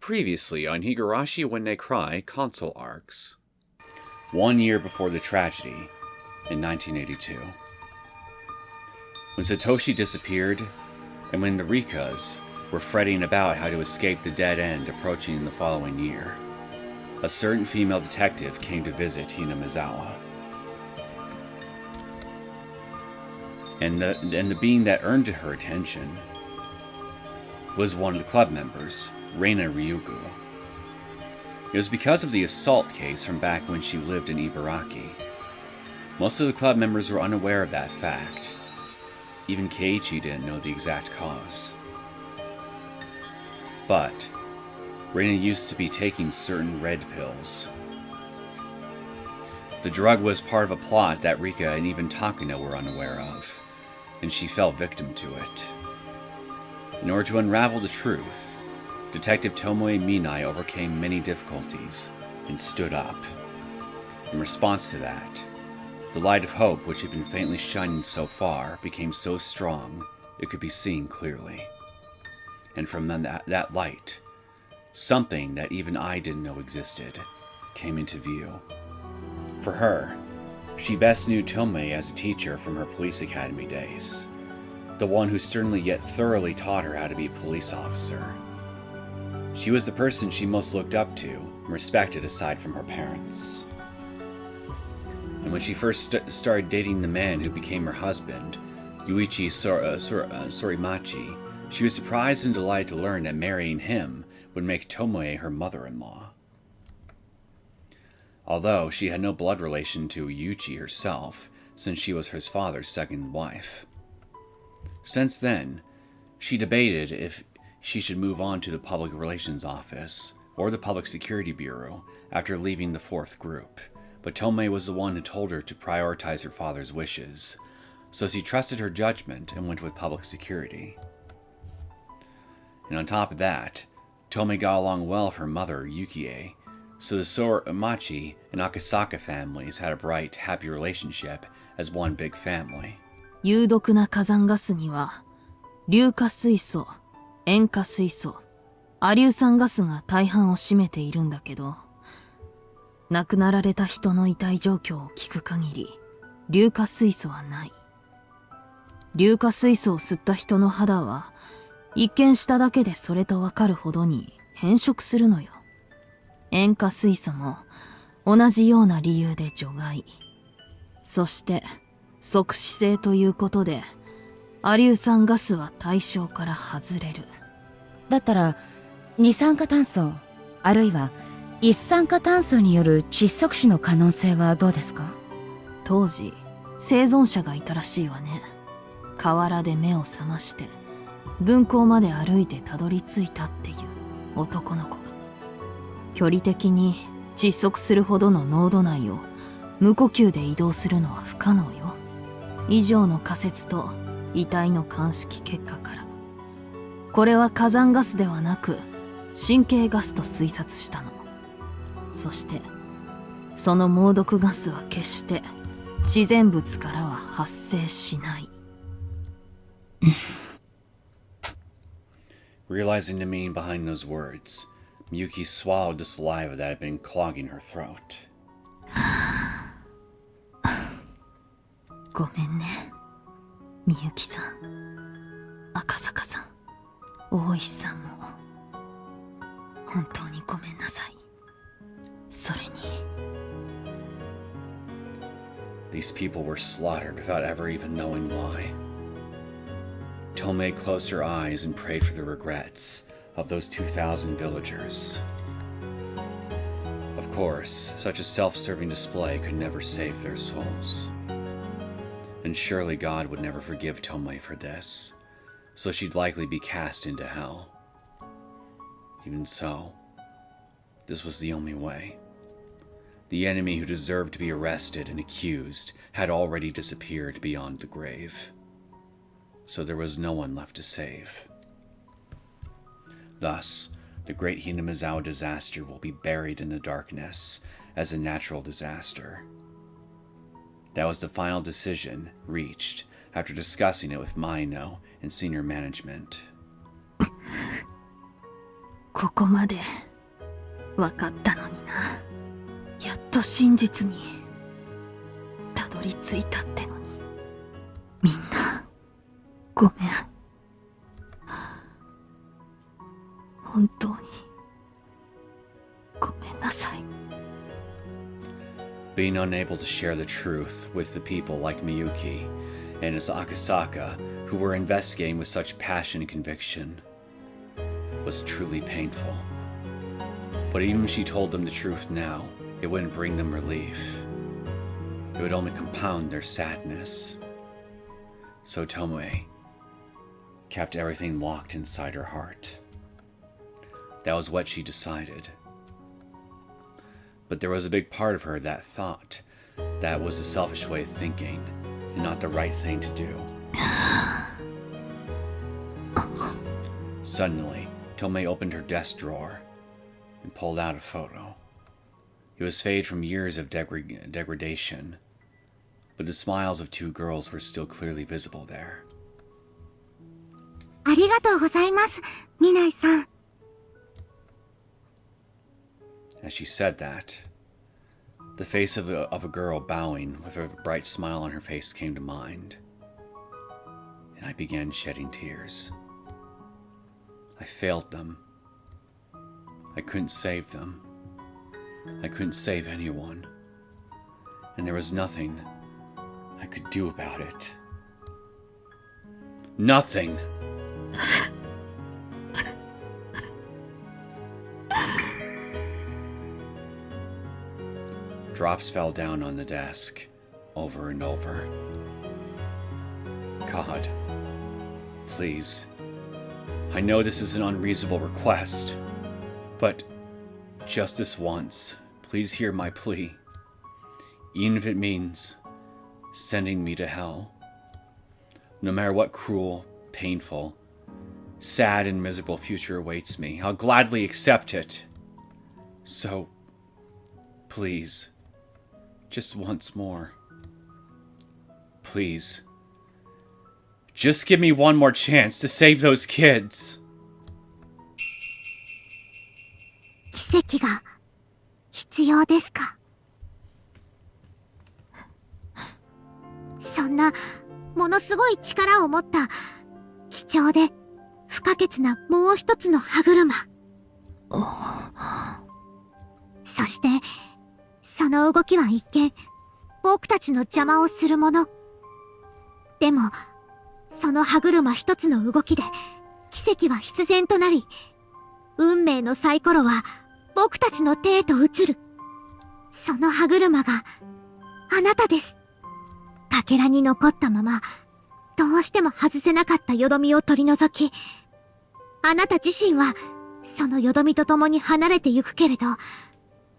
Previously on Higurashi When They Cry console arcs. 1 year before the tragedy, in 1982. When Satoshi disappeared, and when the Rikas were fretting about how to escape the dead end approaching the following year, a certain female detective came to visit Hinamizawa. And the being that earned her attention was one of the club members, Reina Ryugu. It was because of the assault case from back when she lived in Ibaraki. Most of the club members were unaware of that fact. Even Keiichi didn't know the exact cause. But Reina used to be taking certain red pills. The drug was part of a plot that Rika and even Takano were unaware of, and she fell victim to it. In order to unravel the truth, Detective Tomoe Minai overcame many difficulties and stood up. In response to that, the light of hope which had been faintly shining so far became so strong it could be seen clearly. And from that light, something that even I didn't know existed came into view. For her, she best knew Tomoe as a teacher from her police academy days, the one who sternly yet thoroughly taught her how to be a police officer. She was the person she most looked up to and respected aside from her parents. And when she first started dating the man who became her husband, Yuichi Sorimachi, she was surprised and delighted to learn that marrying him would make Tomoe her mother-in-law. Although she had no blood relation to Yuichi herself, since she was his father's second wife. Since then, she debated if she should move on to the Public Relations Office or the Public Security Bureau after leaving the fourth group, but Tomoe was the one who told her to prioritize her father's wishes, so she trusted her judgment and went with Public Security. And on top of that, Tomoe got along well with her mother, Yukie, so the Sorimachi and Akasaka families had a bright, happy relationship as one big family. 有毒な火山ガスには硫化水素、塩化水素、亜硫酸ガスが大半を占めているんだけど、亡くなられた人の遺体状況を聞く限り、硫化水素はない。硫化水素を吸った人の肌は、一見しただけでそれとわかるほどに変色するのよ。塩化水素も同じような理由で除外。そして、即死性ということで、亜硫酸ガスは対象から外れる。だったら、二酸化炭素、あるいは一酸化炭素による窒息死の可能性はどうですか？当時、生存者がいたらしいわね。河原で目を覚まして、分校まで歩いてたどり着いたっていう男の子が。距離的に窒息するほどの濃度内を無呼吸で移動するのは不可能よ。以上の仮説と遺体の鑑識結果から、これは火山ガスではなく神経ガスと推察したの。そしてその猛毒ガスは決して自然物からは発生しない。Realizing the meaning behind those words, Miyuki swallowed the saliva that had been clogging her throat. ごめんね、みゆきさん、赤坂さん、大石さんも本当にごめんなさい。それに These people were slaughtered without ever even knowing why. Tomoe closed her eyes and prayed for the regrets of those 2,000 villagers. Of course, such a self-serving display could never save their souls. And surely God would never forgive Tomoe for this, so she'd likely be cast into hell. Even so, this was the only way. The enemy who deserved to be arrested and accused had already disappeared beyond the grave. So there was no one left to save. Thus, the great Hinamizawa disaster will be buried in the darkness as a natural disaster. That was the final decision reached after discussing it with Maino and senior management. ここまで分かったのにな。やっと真実にたどり着いたってのに。みんなごめん。本当にごめんなさい。Being unable to share the truth with the people like Miyuki and his Akasaka, who were investigating with such passion and conviction, was truly painful. But even if she told them the truth now, it wouldn't bring them relief. It would only compound their sadness. So Tomoe kept everything locked inside her heart. That was what she decided. But there was a big part of her that thought that was a selfish way of thinking and not the right thing to do. Suddenly, Tomoe opened her desk drawer and pulled out a photo. It was faded from years of degradation, but the smiles of two girls were still clearly visible there. ありがとうございます、ミナイさん。As she said that, the face of a girl bowing with a bright smile on her face came to mind, and I began shedding tears. I failed them. I couldn't save them. I couldn't save anyone. And there was nothing I could do about it. Nothing! Drops fell down on the desk, over and over. God, please. I know this is an unreasonable request, but just this once, please hear my plea. Even if it means sending me to hell. No matter what cruel, painful, sad and miserable future awaits me, I'll gladly accept it. So, please, just once more. Please. Just give me one more chance to save those kids. 奇跡が必要ですか？そんなものすごい力を持った貴重で不可欠なもう一つの歯車。そしてその動きは一見僕たちの邪魔をするもの。でもその歯車一つの動きで奇跡は必然となり、運命のサイコロは僕たちの手へと移る。その歯車があなたです。かけらに残ったまま、どうしても外せなかったよどみを取り除き、あなた自身はそのよどみと共に離れてゆくけれど、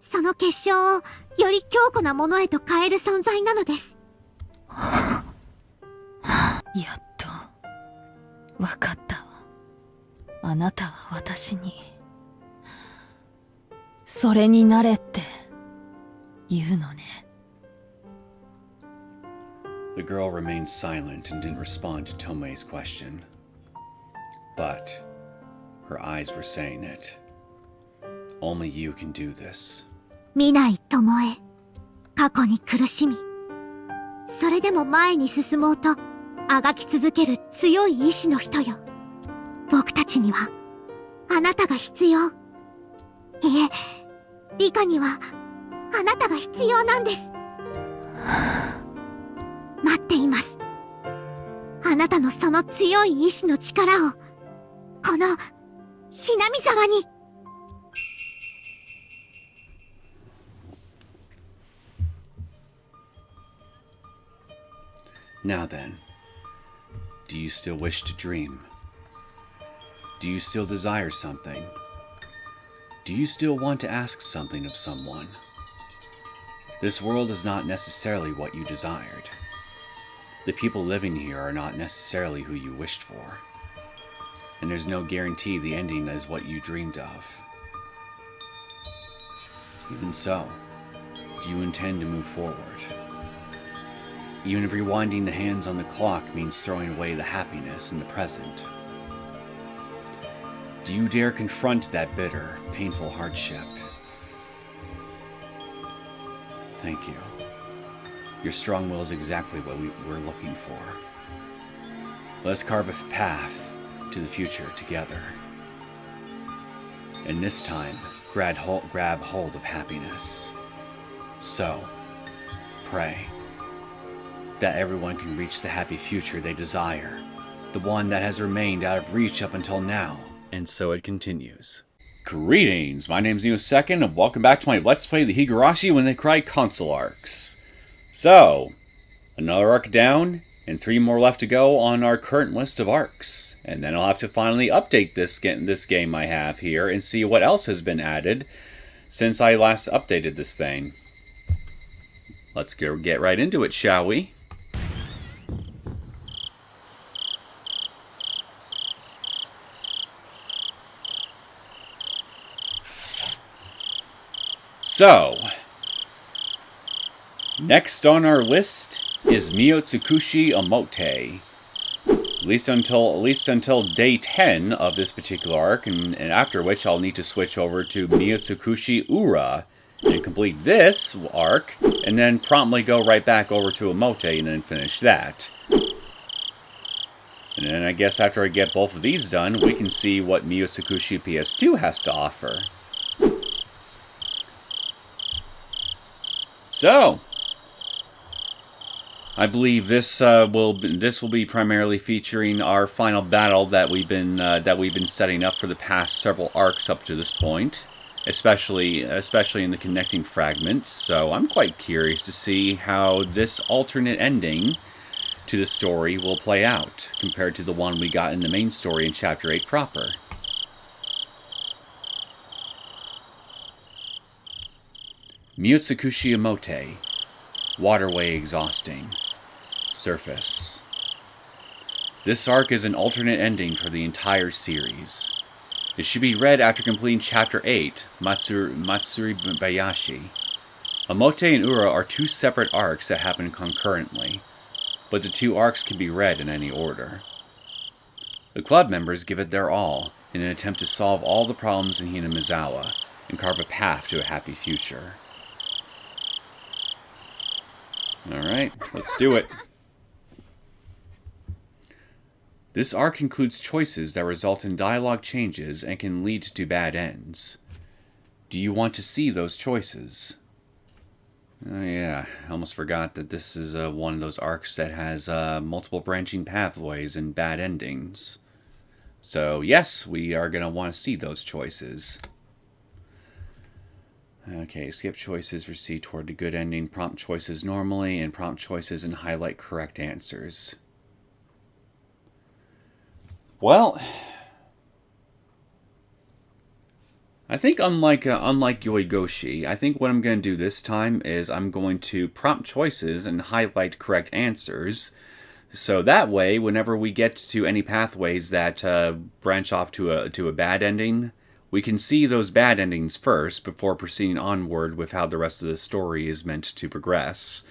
その結晶をより強固なものへと変える存在なのです。やっとわかったわ。あなたは私にそれになれって言うのね。The girl remained silent and didn't respond to Tomoe's question. But her eyes were saying it. Only you can do this. 見ない巴へ、過去に苦しみ、それでも前に進もうとあがき続ける強い意志の人よ。僕たちにはあなたが必要。いえ、リカにはあなたが必要なんです。待っています。あなたのその強い意志の力をこのひなみ沢に。Now then, do you still wish to dream? Do you still desire something? Do you still want to ask something of someone? This world is not necessarily what you desired. The people living here are not necessarily who you wished for. And there's no guarantee the ending is what you dreamed of. Even so, do you intend to move forward? Even if rewinding the hands on the clock means throwing away the happiness in the present. Do you dare confront that bitter, painful hardship? Thank you. Your strong will is exactly what we're looking for. Let's carve a path to the future together. And this time, grab hold of happiness. So, pray that everyone can reach the happy future they desire, the one that has remained out of reach up until now. And so it continues. Greetings, my name's Neosekken, and welcome back to my Let's Play the Higurashi When They Cry console arcs. So, another arc down, and 3 more left to go on our current list of arcs. And then I'll have to finally update this game I have here and see what else has been added since I last updated this thing. Let's get right into it, shall we? So, next on our list is Miotsukushi Omote. At least until day 10 of this particular arc, and after which I'll need to switch over to Miotsukushi Ura and complete this arc, and then promptly go right back over to Omote and then finish that. And then I guess after I get both of these done, we can see what Miotsukushi PS2 has to offer. So, I believe this will be primarily featuring our final battle that we've been setting up for the past several arcs up to this point, especially in the connecting fragments. So I'm quite curious to see how this alternate ending to the story will play out compared to the one we got in the main story in Chapter 8 proper. Miotsukushi Omote. Waterway exhausting. Surface. This arc is an alternate ending for the entire series. It should be read after completing Chapter 8, Matsuri Bayashi. Omote and Ura are 2 separate arcs that happen concurrently, but the 2 arcs can be read in any order. The club members give it their all in an attempt to solve all the problems in Hinamizawa and carve a path to a happy future. Alright, let's do it. This arc includes choices that result in dialogue changes and can lead to bad ends. Do you want to see those choices? Oh yeah, I almost forgot that this is one of those arcs that has multiple branching pathways and bad endings. So yes, we are going to want to see those choices. Okay, skip choices, proceed toward the good ending, prompt choices normally, and prompt choices and highlight correct answers. Well, I think unlike Yoigoshi, I think what I'm going to do this time is I'm going to prompt choices and highlight correct answers. So that way, whenever we get to any pathways that branch off to a bad ending, we can see those bad endings first before proceeding onward with how the rest of the story is meant to progress,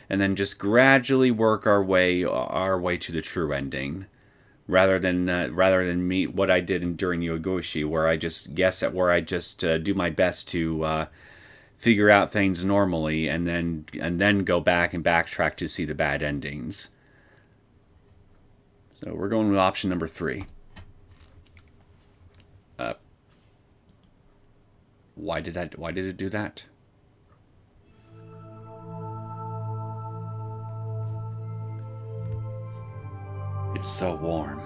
and then just gradually work our way to the true ending, rather than what I did during Yoigoshi, where I just guess at where I just do my best to figure out things normally, and then go back and backtrack to see the bad endings. So we're going with option number 3. Why did it do that? It's so warm.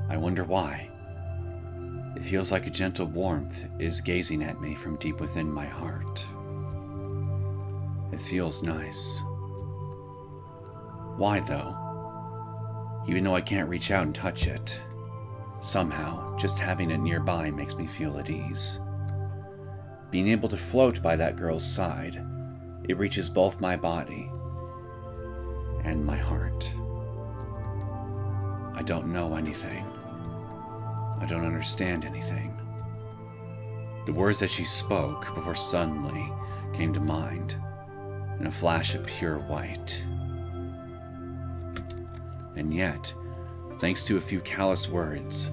I wonder why. It feels like a gentle warmth is gazing at me from deep within my heart. It feels nice. Why though? Even though I can't reach out and touch it. Somehow, just having it nearby makes me feel at ease. Being able to float by that girl's side, it reaches both my body and my heart. I don't know anything. I don't understand anything. The words that she spoke before suddenly came to mind in a flash of pure white. And yet, thanks to a few callous words,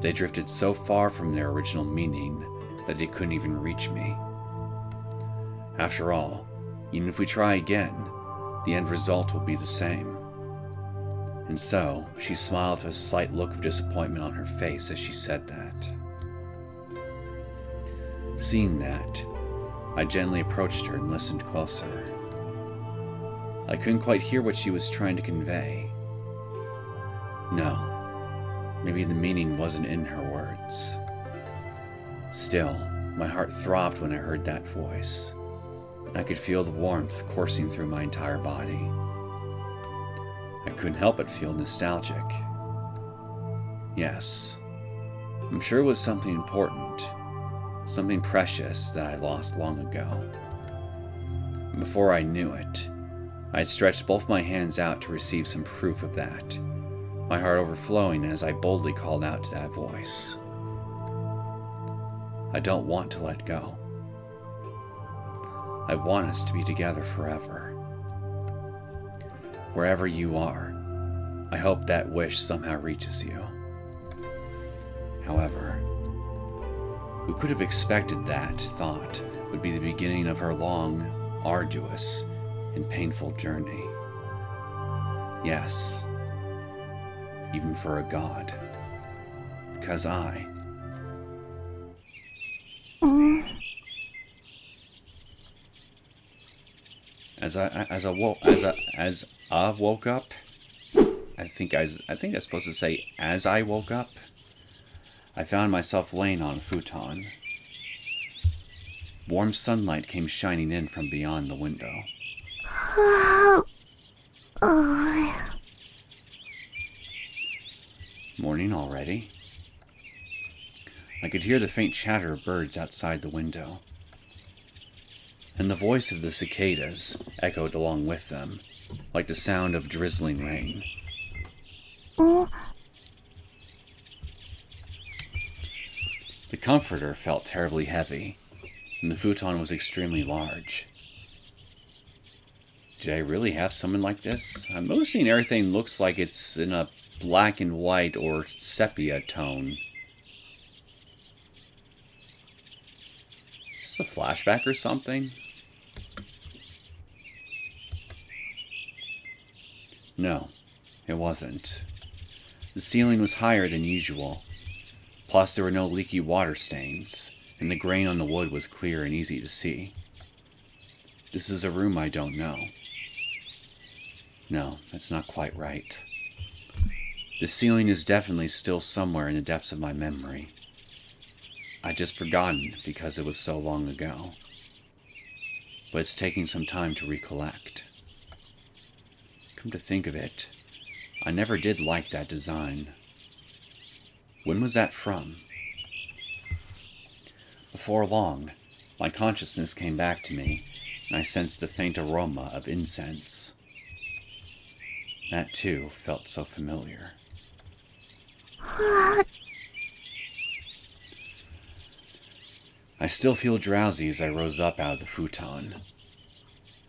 They drifted so far from their original meaning that they couldn't even reach me. After all, even if we try again, the end result will be the same. And so, she smiled with a slight look of disappointment on her face as she said that. Seeing that, I gently approached her and listened closer. I couldn't quite hear what she was trying to convey. No, maybe the meaning wasn't in her words. Still, my heart throbbed when I heard that voice. I could feel the warmth coursing through my entire body. I couldn't help but feel nostalgic. Yes, I'm sure it was something important, something precious that I lost long ago. And before I knew it, I had stretched both my hands out to receive some proof of that, my heart overflowing as I boldly called out to that voice. I don't want to let go. I want us to be together forever. Wherever you are, I hope that wish somehow reaches you. However, who could have expected that thought would be the beginning of her long, arduous, and painful journey? Yes, even for a god. Because As I woke up, I think I'm supposed to say as I woke up, I found myself laying on a futon. Warm sunlight came shining in from beyond the window. Morning already? I could hear the faint chatter of birds outside the window, and the voice of the cicadas echoed along with them, like the sound of drizzling rain. The comforter felt terribly heavy, and the futon was extremely large. Did I really have something like this? I'm noticing everything looks like it's in a black and white or sepia tone. Is this a flashback or something? No, it wasn't. The ceiling was higher than usual. Plus, there were no leaky water stains, and the grain on the wood was clear and easy to see. This is a room I don't know. No, that's not quite right. The ceiling is definitely still somewhere in the depths of my memory. I'd just forgotten because it was so long ago. But it's taking some time to recollect. Come to think of it, I never did like that design. When was that from? Before long, my consciousness came back to me, and I sensed the faint aroma of incense. That, too, felt so familiar. I still feel drowsy as I rose up out of the futon.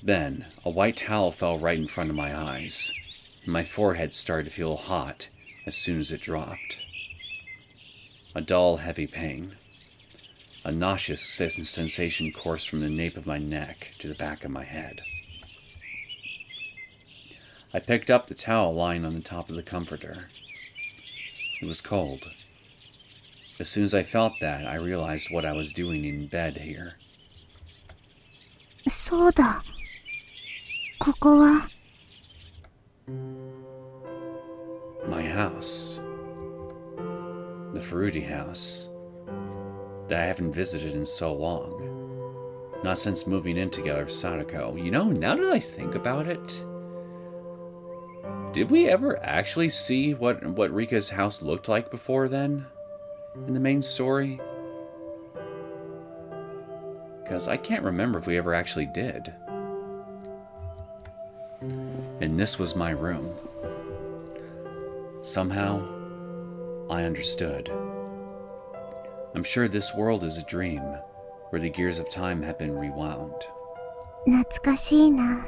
Then, a white towel fell right in front of my eyes, and my forehead started to feel hot as soon as it dropped. A dull, heavy pain. A nauseous sensation coursed from the nape of my neck to the back of my head. I picked up the towel lying on the top of the comforter. It was cold. As soon as I felt that, I realized what I was doing in bed here. そうだ。ここは My house. The Furude house. That I haven't visited in so long. Not since moving in together with Sadako. You know, now that I think about it, did we ever actually see what Rika's house looked like before then? In the main story? Because I can't remember if we ever actually did. And this was my room. Somehow, I understood. I'm sure this world is a dream, where the gears of time have been rewound. 懐かしいな。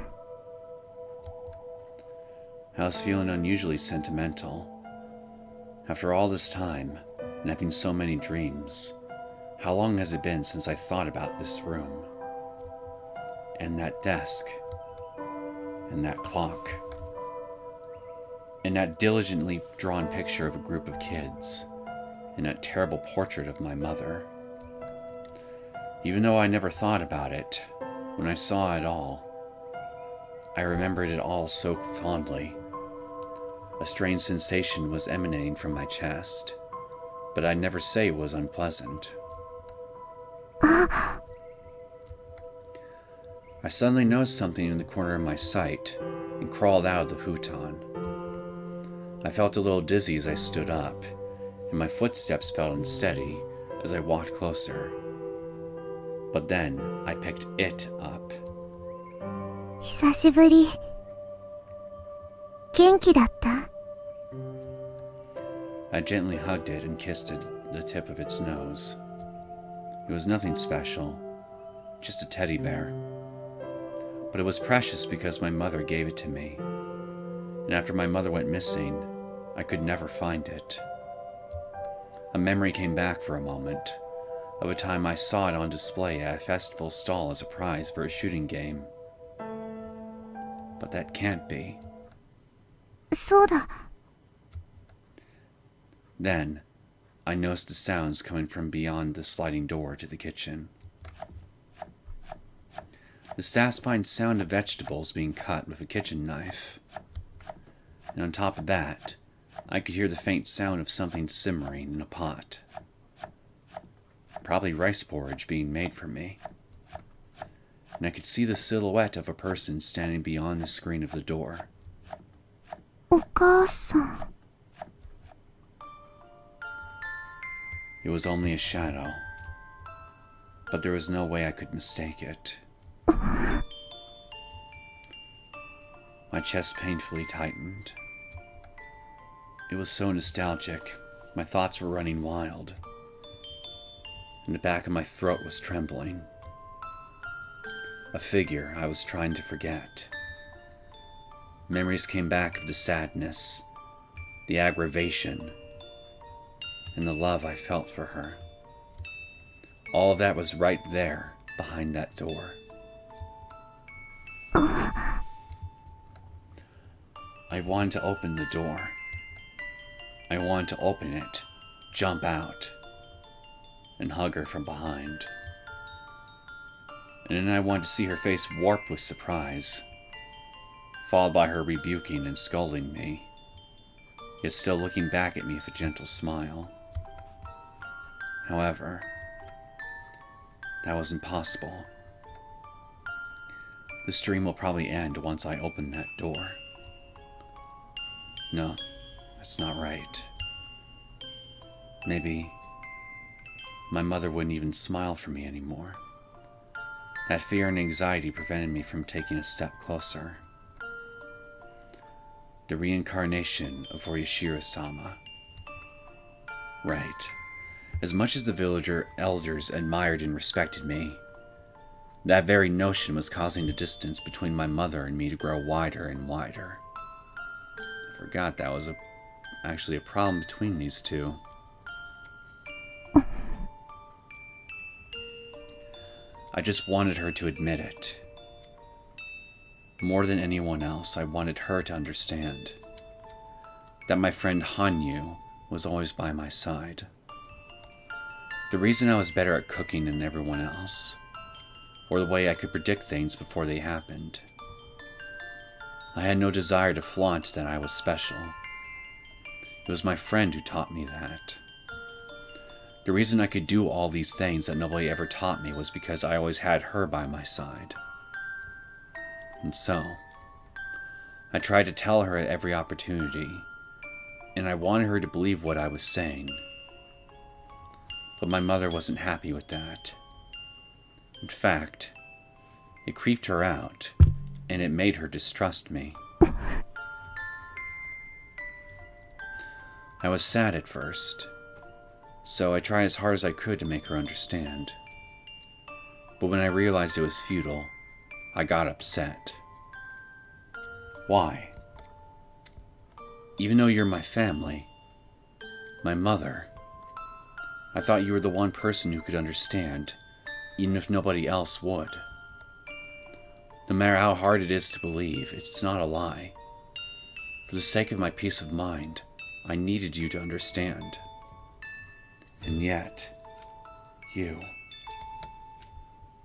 I was feeling unusually sentimental. After all this time, and having so many dreams. How long has it been since I thought about this room? And that desk? And that clock? And that diligently drawn picture of a group of kids? And that terrible portrait of my mother? Even though I never thought about it, when I saw it all, I remembered it all so fondly. A strange sensation was emanating from my chest, but I'd never say it was unpleasant. I suddenly noticed something in the corner of my sight and crawled out of the futon. I felt a little dizzy as I stood up, and my footsteps felt unsteady as I walked closer. But then I picked it up. 久しぶり。元気だった？ I gently hugged it and kissed the tip of its nose. It was nothing special, just a teddy bear. But it was precious because my mother gave it to me. And after my mother went missing, I could never find it. A memory came back for a moment of a time I saw it on display at a festival stall as a prize for a shooting game. But that can't be. そうだ。 Then, I noticed the sounds coming from beyond the sliding door to the kitchen. The satisfying sound of vegetables being cut with a kitchen knife. And on top of that, I could hear the faint sound of something simmering in a pot. Probably rice porridge being made for me. And I could see the silhouette of a person standing beyond the screen of the door. お母さん。 It was only a shadow, but there was no way I could mistake it. My chest painfully tightened. It was so nostalgic, my thoughts were running wild, and the back of my throat was trembling. A figure I was trying to forget. Memories came back of the sadness, the aggravation, and the love I felt for her. All of that was right there, behind that door. I wanted to open the door. I wanted to open it, jump out, and hug her from behind. And then I wanted to see her face warp with surprise, followed by her rebuking and scolding me, yet still looking back at me with a gentle smile. However, that was impossible. The stream will probably end once I open that door. No, that's not right. Maybe my mother wouldn't even smile for me anymore. That fear and anxiety prevented me from taking a step closer. The reincarnation of Oyashiro-sama. Right. As much as the villager elders admired and respected me, that very notion was causing the distance between my mother and me to grow wider and wider. I forgot that was actually a problem between these two. I just wanted her to admit it. More than anyone else, I wanted her to understand that my friend Hanyu was always by my side. The reason I was better at cooking than everyone else, or the way I could predict things before they happened. I had no desire to flaunt that I was special. It was my friend who taught me that. The reason I could do all these things that nobody ever taught me was because I always had her by my side. And so, I tried to tell her at every opportunity, and I wanted her to believe what I was saying. But my mother wasn't happy with that. In fact, it creeped her out, and it made her distrust me. I was sad at first, so I tried as hard as I could to make her understand. But when I realized it was futile, I got upset. Why? Even though you're my family, my mother, I thought you were the one person who could understand, even if nobody else would. No matter how hard it is to believe, it's not a lie. For the sake of my peace of mind, I needed you to understand. And yet, you...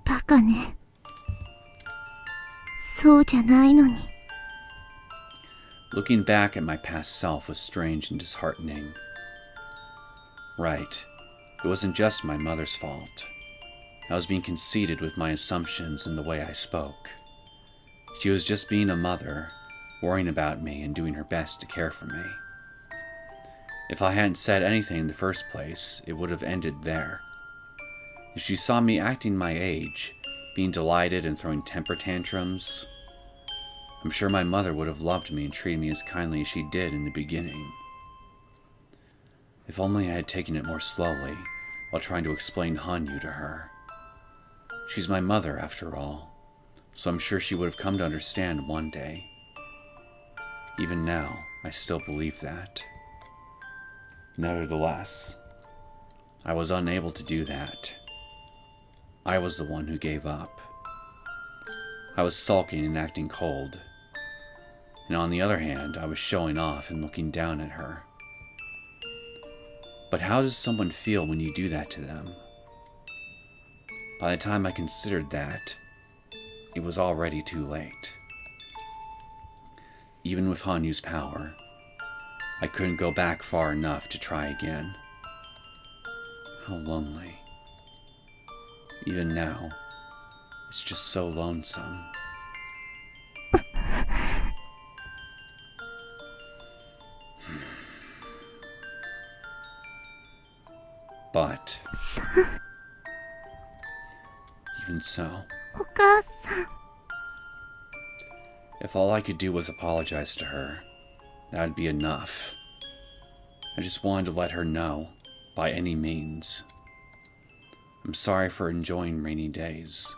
バカね。そうじゃないのに。Looking back at my past self was strange and disheartening. Right. It wasn't just my mother's fault. I was being conceited with my assumptions and the way I spoke. She was just being a mother, worrying about me and doing her best to care for me. If I hadn't said anything in the first place, it would have ended there. If she saw me acting my age, being delighted and throwing temper tantrums, I'm sure my mother would have loved me and treated me as kindly as she did in the beginning. If only I had taken it more slowly while trying to explain Hanyu to her. She's my mother, after all, so I'm sure she would have come to understand one day. Even now, I still believe that. Nevertheless, I was unable to do that. I was the one who gave up. I was sulking and acting cold. And on the other hand, I was showing off and looking down at her. But how does someone feel when you do that to them? By the time I considered that, it was already too late. Even with Hanyu's power, I couldn't go back far enough to try again. How lonely. Even now, it's just so lonesome. But, even so, お母さん。 if all I could do was apologize to her, that'd be enough. I just wanted to let her know, by any means. I'm sorry for enjoying rainy days.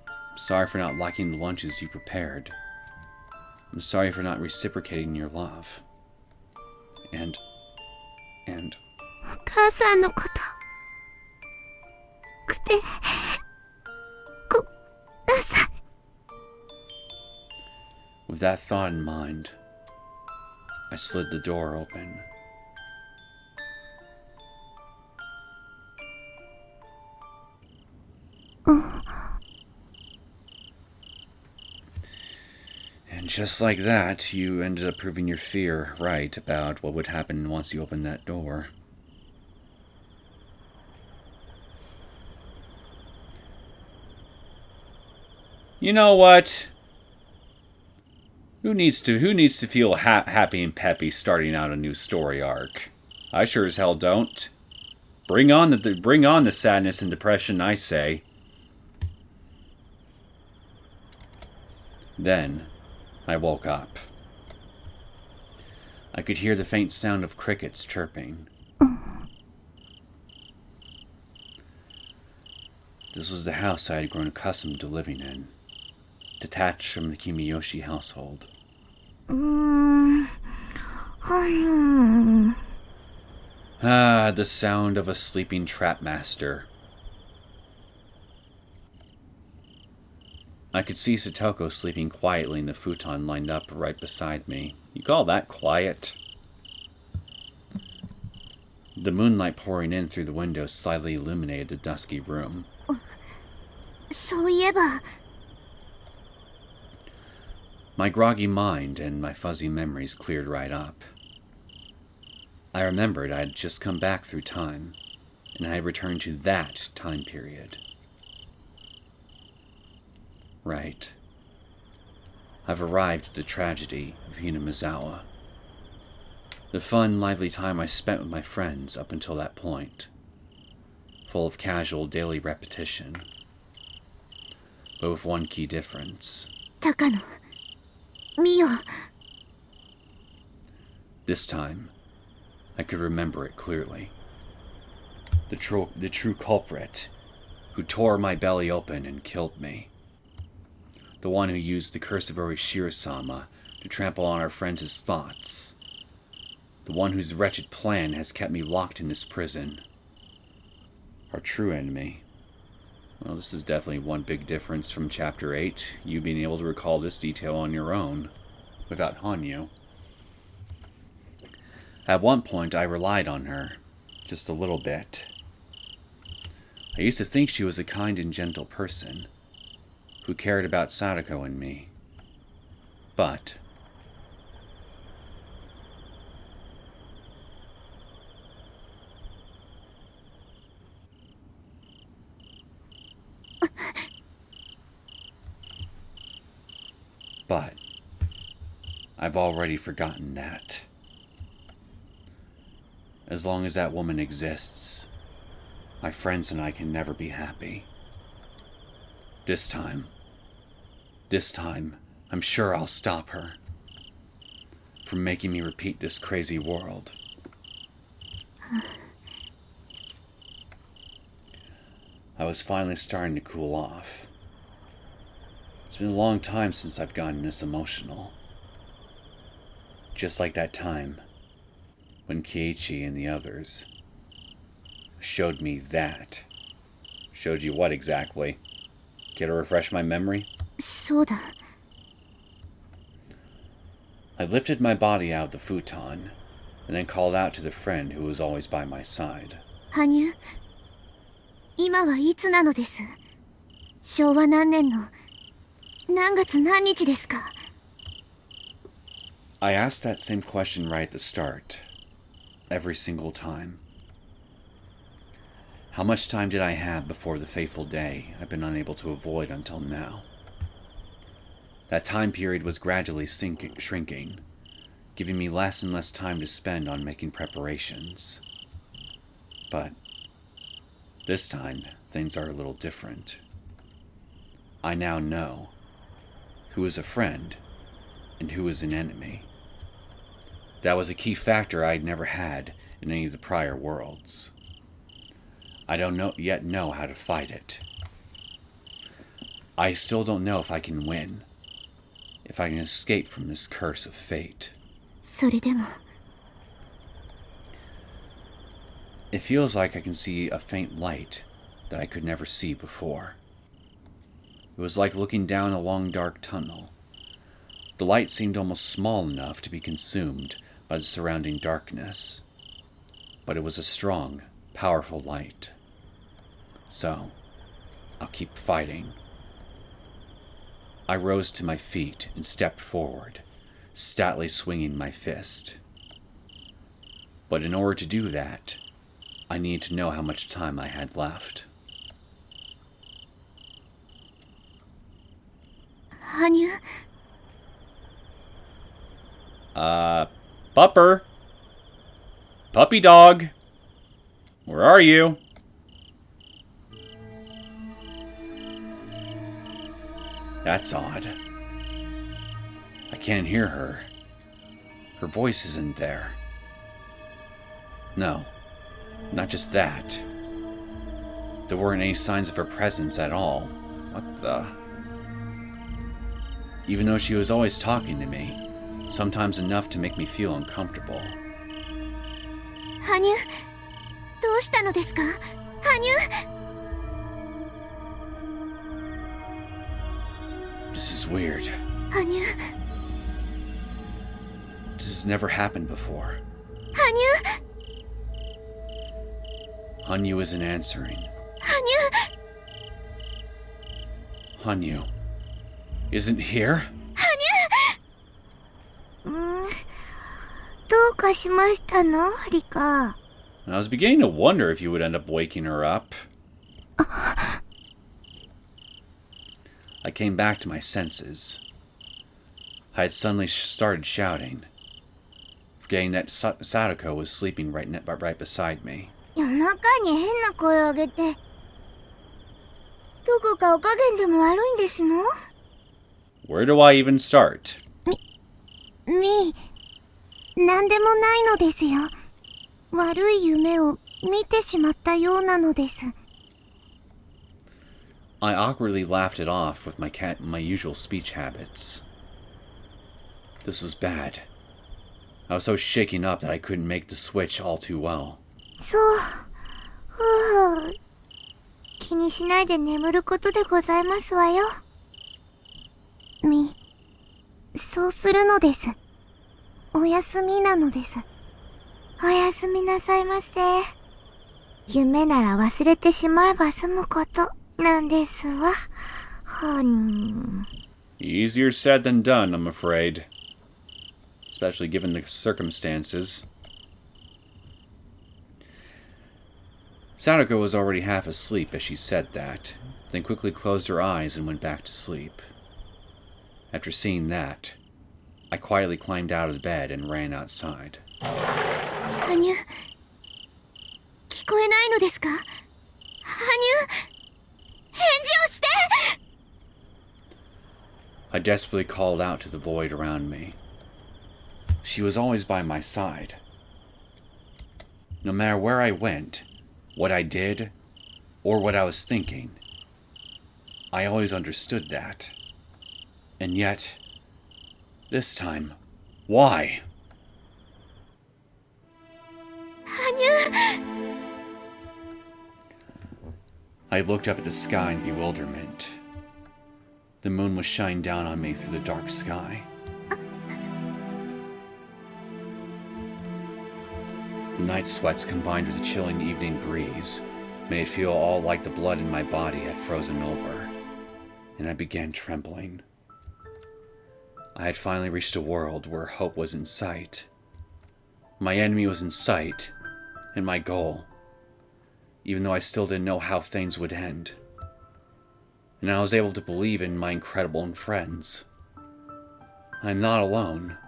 I'm sorry for not liking the lunches you prepared. I'm sorry for not reciprocating your love. And... お母さんのこと。ごめんなさい。 With that thought in mind, I slid the door open. And just like that, you ended up proving your fear right about what would happen once you opened that door. You know what? Who needs to feel happy and peppy starting out a new story arc? I sure as hell don't. Bring on the sadness and depression, I say. Then, I woke up. I could hear the faint sound of crickets chirping. This was the house I had grown accustomed to living in, detached from the Kimiyoshi household. Ah, the sound of a sleeping trapmaster. I could see Satoko sleeping quietly in the futon lined up right beside me. You call that quiet? The moonlight pouring in through the window slightly illuminated the dusky room. そういえば。 My groggy mind and my fuzzy memories cleared right up. I remembered I had just come back through time, and I had returned to that time period. Right. I've arrived at the tragedy of Hinamizawa. The fun, lively time I spent with my friends up until that point. Full of casual daily repetition. But with one key difference. 高野。ミオ。 This time, I could remember it clearly. The true culprit, who tore my belly open and killed me. The one who used the curse of Orishiro-sama to trample on our friends' thoughts. The one whose wretched plan has kept me locked in this prison. Our true enemy. Well, this is definitely one big difference from Chapter 8. You being able to recall this detail on your own, without Hanyu. At one point, I relied on her. Just a little bit. I used to think she was a kind and gentle person, who cared about Sadako and me. But... But I've already forgotten that. As long as that woman exists, my friends and I can never be happy. This time, I'm sure I'll stop her from making me repeat this crazy world. I was finally starting to cool off. It's been a long time since I've gotten this emotional. Just like that time when Kiichi and the others showed me that. Showed you what exactly? Care to refresh my memory? そうだ。I lifted my body out of the futon and then called out to the friend who was always by my side. 羽生、今はいつなのです？昭和何年の何月何日ですか？ I asked that same question right at the start. Every single time. How much time did I have before the fateful day I've been unable to avoid until now? That time period was gradually shrinking, giving me less and less time to spend on making preparations. But this time, things are a little different. I now know who is a friend and who is an enemy. That was a key factor I'd never had in any of the prior worlds. I don't yet know how to fight it. I still don't know if I can win, if I can escape from this curse of fate. それでも、 It feels like I can see a faint light that I could never see before. It was like looking down a long dark tunnel. The light seemed almost small enough to be consumed by the surrounding darkness. But it was a strong, powerful light. So, I'll keep fighting. I rose to my feet and stepped forward, stoutly swinging my fist. But in order to do that, I needed to know how much time I had left. 羽生、 Pupper! Puppy dog! Where are you? That's odd. I can't hear her. Her voice isn't there. No, not just that. There weren't any signs of her presence at all. What the... Even though she was always talking to me, sometimes enough to make me feel uncomfortable. 羽生、どうしたのですか？羽生。 This is weird. 羽生、 This has never happened before. 羽生、 Hanyu isn't answering. 羽生、 Hanyu isn't here? どうかしましたの、リカ？ I was beginning to wonder if you would end up waking her up. I came back to my senses. I had suddenly started shouting, forgetting that Sadako was sleeping right beside me. 夜中に変な声を上げて、どこかお加減でも悪いんですの？ Where do I even start? なんでもないのですよ。悪い夢を見てしまったようなのです。 I awkwardly laughed it off with my usual speech habits. This was bad. I was so shaken up that I couldn't make the switch all too well. そう。気にしないで眠ることでございますわよ。そうするのです。お休みなのです。おやすみなさいませ。夢なら忘れてしまえば済むことなんですわ。Easier said than done, I'm afraid. Especially given the circumstances. Sadako was already half asleep as she said that, then quickly closed her eyes and went back to sleep. After seeing that, I quietly climbed out of the bed and ran outside. 羽生、聞こえないのですか？羽生、返事をして！ I desperately called out to the void around me. She was always by my side. No matter where I went, what I did, or what I was thinking, I always understood that. And yet, this time, why? 羽生！ I looked up at the sky in bewilderment. The moon was shining down on me through the dark sky. The night sweats combined with the chilling evening breeze made it feel all like the blood in my body had frozen over, and I began trembling. I had finally reached a world where hope was in sight. My enemy was in sight, and my goal, even though I still didn't know how things would end. And I was able to believe in my incredible friends. I'm not alone.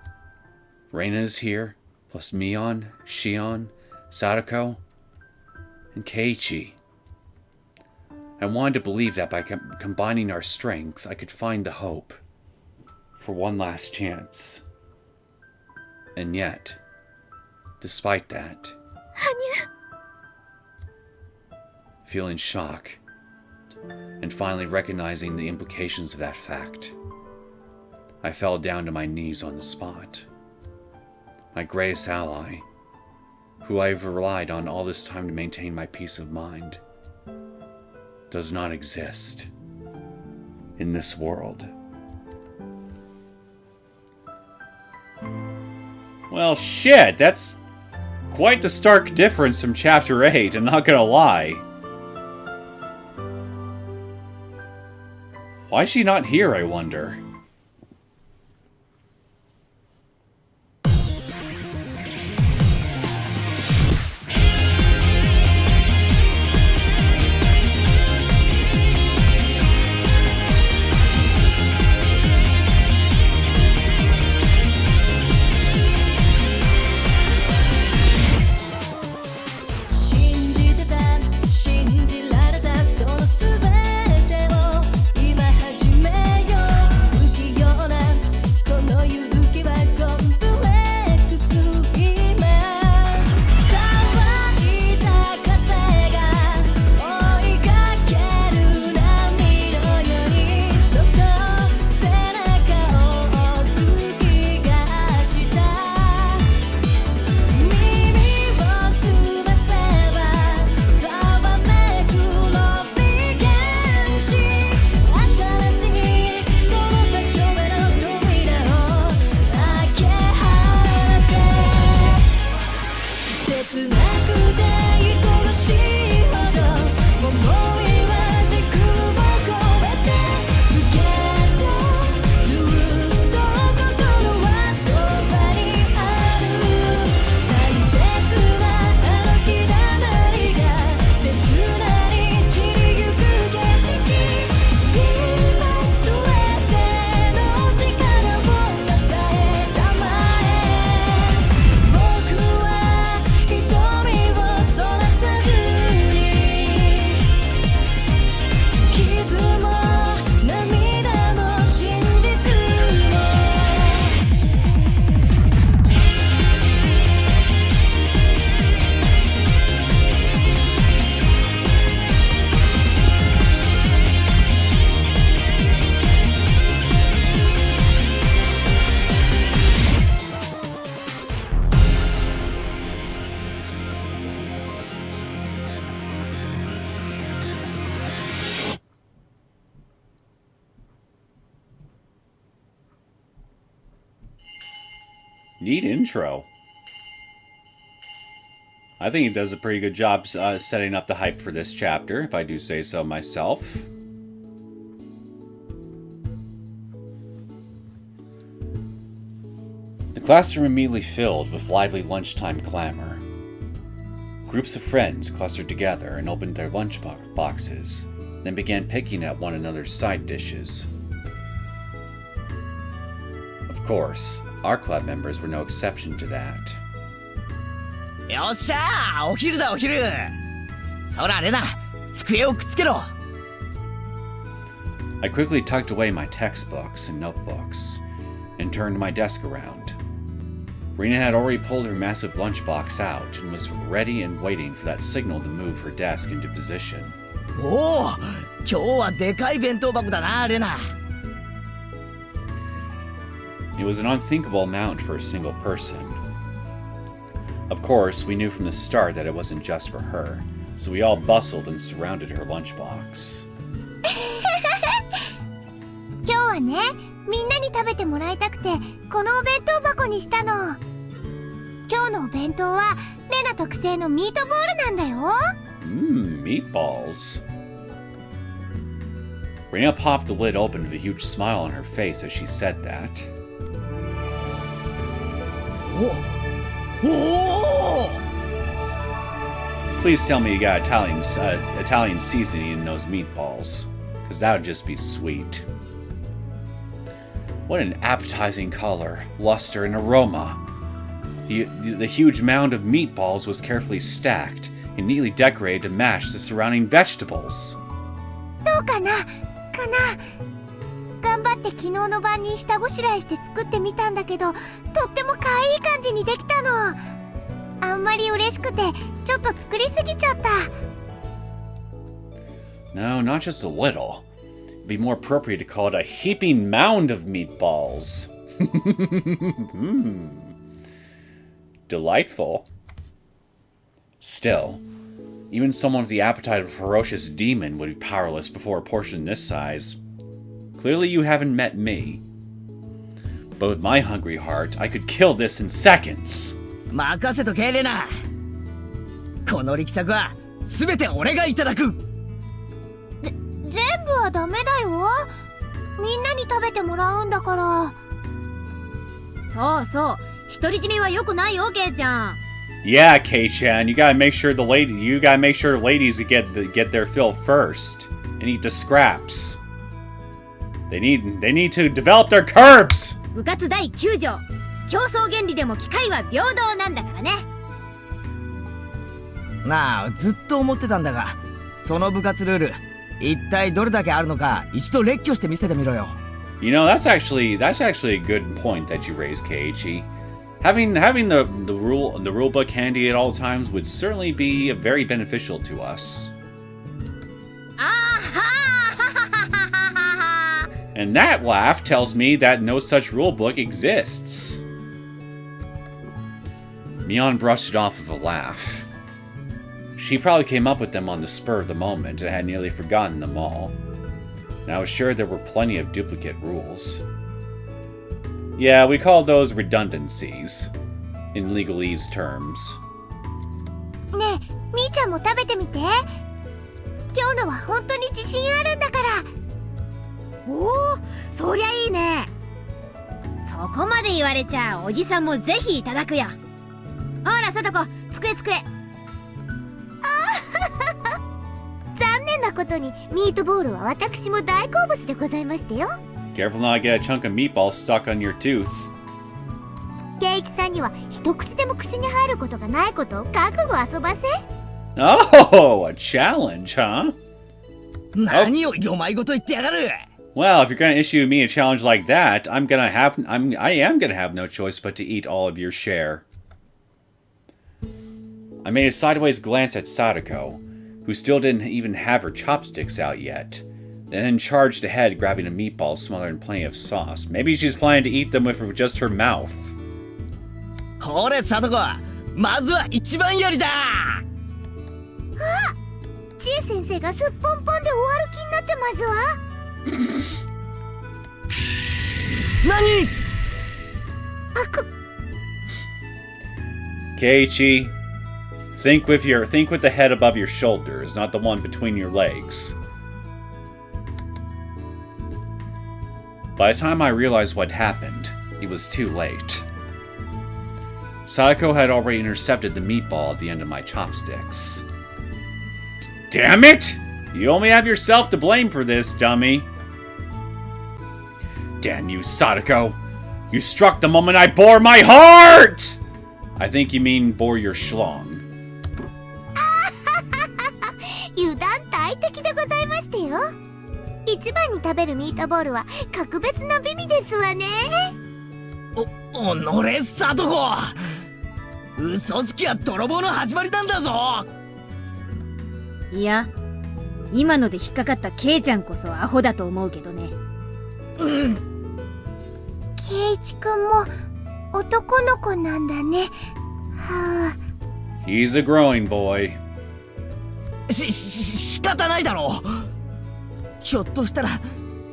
Reina is here, plus Mion, Shion, Sadako, and Keiichi. I wanted to believe that by combining our strength, I could find the hope for one last chance. And yet, despite that, 羽生！ feeling shock, and finally recognizing the implications of that fact, I fell down to my knees on the spot. My greatest ally, who I've relied on all this time to maintain my peace of mind, does not exist in this world. Well, shit, that's quite the stark difference from Chapter 8, I'm not gonna lie. Why is she not here, I wonder? Neat intro. I think it does a pretty good job setting up the hype for this chapter, if I do say so myself. The classroom immediately filled with lively lunchtime clamor. Groups of friends clustered together and opened their lunch boxes, then began picking at one another's side dishes. Of course, our club members were no exception to that. よっしゃー、お昼だお昼。そらレナ、机をくっつけろ。I quickly tucked away my textbooks and notebooks and turned my desk around. Rena had already pulled her massive lunchbox out and was ready and waiting for that signal to move her desk into position. おお、今日はでかい弁当箱だな、レナ。It was an unthinkable amount for a single person. Of course, we knew from the start that it wasn't just for her, so we all bustled and surrounded her lunchbox. 今日はね、みんなに食べてもらいたくてこのお弁当箱にしたの。今日のお弁当はレナ特製のミートボールなんだよ。Meatballs. Rena popped the lid open with a huge smile on her face as she said that. おお。 Please tell me you got Italian seasoning in those meatballs, because that would just be sweet. What an appetizing color, luster, and aroma. The huge mound of meatballs was carefully stacked and neatly decorated to match the surrounding vegetables. どうかな頑張って昨日の晩に下ごしらえして作ってみたんだけど、とっても可愛い感じにできたの。あんまり嬉しくてちょっと作りすぎちゃった。 No, not just a little. It'd be more appropriate to call it a heaping mound of meatballs. Delightful. Still, even someone with the appetite of a ferocious demon would be powerless before a portion this size. Clearly you haven't met me. But with my hungry heart, I could kill this in seconds. 任せとけレナ。この力作は全て俺がいただく。全部はダメだよ。みんなに食べてもらうんだから。そうそう、独り占めは良くないよ、ケイちゃん。Yeah, Kei-chan, you gotta make sure the ladies get their fill first and eat the scraps. They need to develop their curbs. 部活第9条、競争原理でも機会は平等なんだからね。なあ、ずっと思ってたんだが、その部活ルール、一体どれだけあるのか一度列挙して見せてみろよ。You know, that's actually a good point that you raised, Keiichi. Having the rule book handy at all times would certainly be very beneficial to us. And that laugh tells me that no such rule book exists. Mion brushed it off with a laugh. She probably came up with them on the spur of the moment and had nearly forgotten them all. And I was sure there were plenty of duplicate rules. Yeah, we call those redundancies, in legalese terms. ねえ、みーちゃんも食べてみて。今日のは本当に自信あるんだから。おお、そりゃいいね。そこまで言われちゃおじさんもぜひいただくよ。ほら、さとこ、机。残念なことにミートボールは私も大好物でございましたよ。Careful not to get a chunk of meatball stuck on your tooth. ケイチさんには一口でも口に入ることがないことを覚悟遊ばせ。Oh, a challenge, huh? 何をよまいごと言ってやがる。 Well, if you're gonna issue me a challenge like that, I am gonna have no choice but to eat all of your share. I made a sideways glance at Sadako, who still didn't even have her chopsticks out yet, and then charged ahead, grabbing a meatball smothered in plenty of sauce. Maybe she's planning to eat them with just her mouth. これサトコ、まずは一番やりだ。知恵先生がすっぽんぽんで終わる気になってますわ。何？ Keiichi, think with the head above your shoulders, not the one between your legs. By the time I realized what happened, it was too late. Sadako had already intercepted the meatball at the end of my chopsticks. Damn it! You only have yourself to blame for this, dummy. Damn you, Sadako! You struck the moment I bore my heart! I think you mean bore your schlong. 油断大敵でございましてよ。一番に食べるミートボールは格別の美味ですわね。おのれさとこ、嘘つきは泥棒の始まりなんだぞ。いや、今ので引っかかったケイちゃんこそアホだと思うけどね。ケイチくんも男の子なんだね。はあ。He's a growing boy. 仕方ないだろう。ひょっとしたら、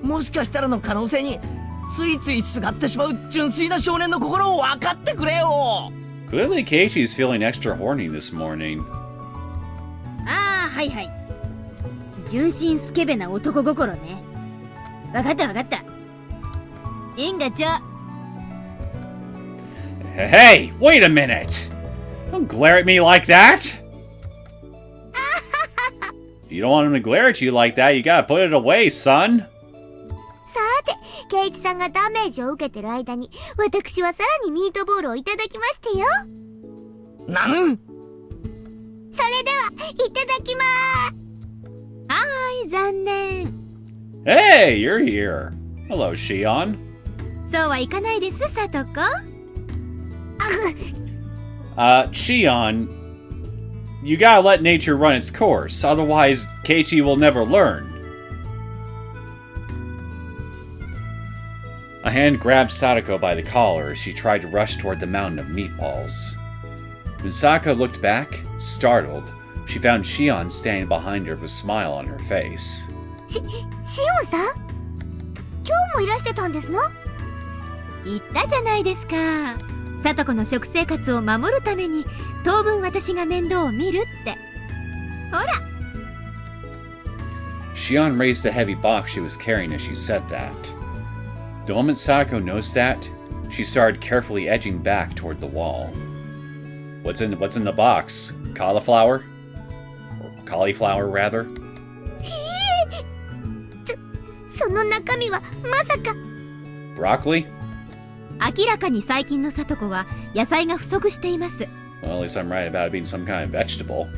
もしかしたらの可能性についついすがってしまう純粋な少年の心を分かってくれよ。Clearly Keiichi's feeling extra horny this morning. ああ、はいはい。純真スケベな男心ね。わかったわかった。いいんがちょ。Hey, wait a minute! Don't glare at me like that! If you don't want him to glare at you like that, you gotta put it away, son! さて、ケイチさんがダメージを受けてる間に、私はさらにミートボールをいただきましてよ。なん？それでは、いただきまーす。はーい、残念。Hey, you're here. Hello, Shion. そうはいかないです、さとこ。Shion, you gotta let nature run its course, otherwise Keiichi will never learn. A hand grabbed Sadako by the collar as she tried to rush toward the mountain of meatballs. When Sadako looked back, startled, she found Shion standing behind her with a smile on her face. シオンさん？今日もいらしてたんですの？言ったじゃないですか。さとこの食生活を守るために当分私が面倒を見るって。ほら。Shion raised the heavy box she was carrying as she said that. The moment Sadako noticed that, she started carefully edging back toward the wall. What's in the box? Cauliflower? Or cauliflower, rather? その中身はまさか。Broccoli? 明らかに最近のさとこは野菜が不足しています。Well, at least I'm right about it being some kind of vegetable.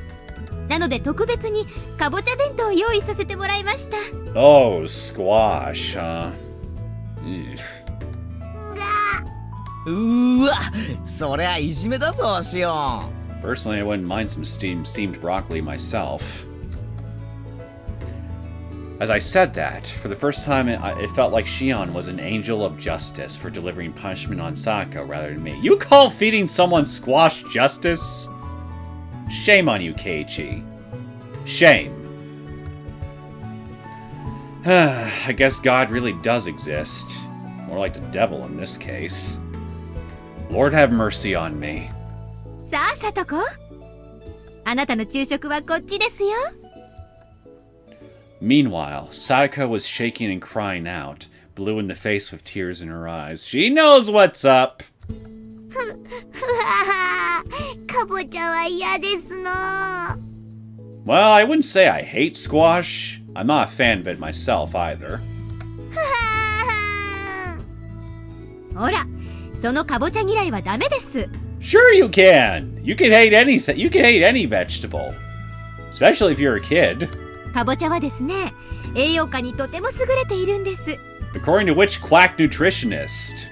なので特別にかぼちゃ弁当を用意させてもらいました。Oh, squash, huh? うわ、そりゃいじめだぞ、シオン。Personally, I wouldn't mind some steamed broccoli myself. As I said that, for the first time, it felt like Shion was an angel of justice for delivering punishment on Sadako rather than me. You call feeding someone squash justice? Shame on you, Keiichi. Shame. I guess God really does exist. More like the devil in this case. Lord have mercy on me. さあ、さとこ。あなたの昼食はこっちですよ。Meanwhile, Sadako was shaking and crying out, blue in the face with tears in her eyes. She knows what's up! ふわー、かぼちゃは嫌ですの。Well, I wouldn't say I hate squash. I'm not a fan of it myself either. ふわー。ほら、そのかぼちゃ嫌いはダメです。 Sure you can! You can hate anything. You can hate any vegetable. Especially if you're a kid. かぼちゃはですね、栄養価にとても優れているんです。 According to which quack nutritionist?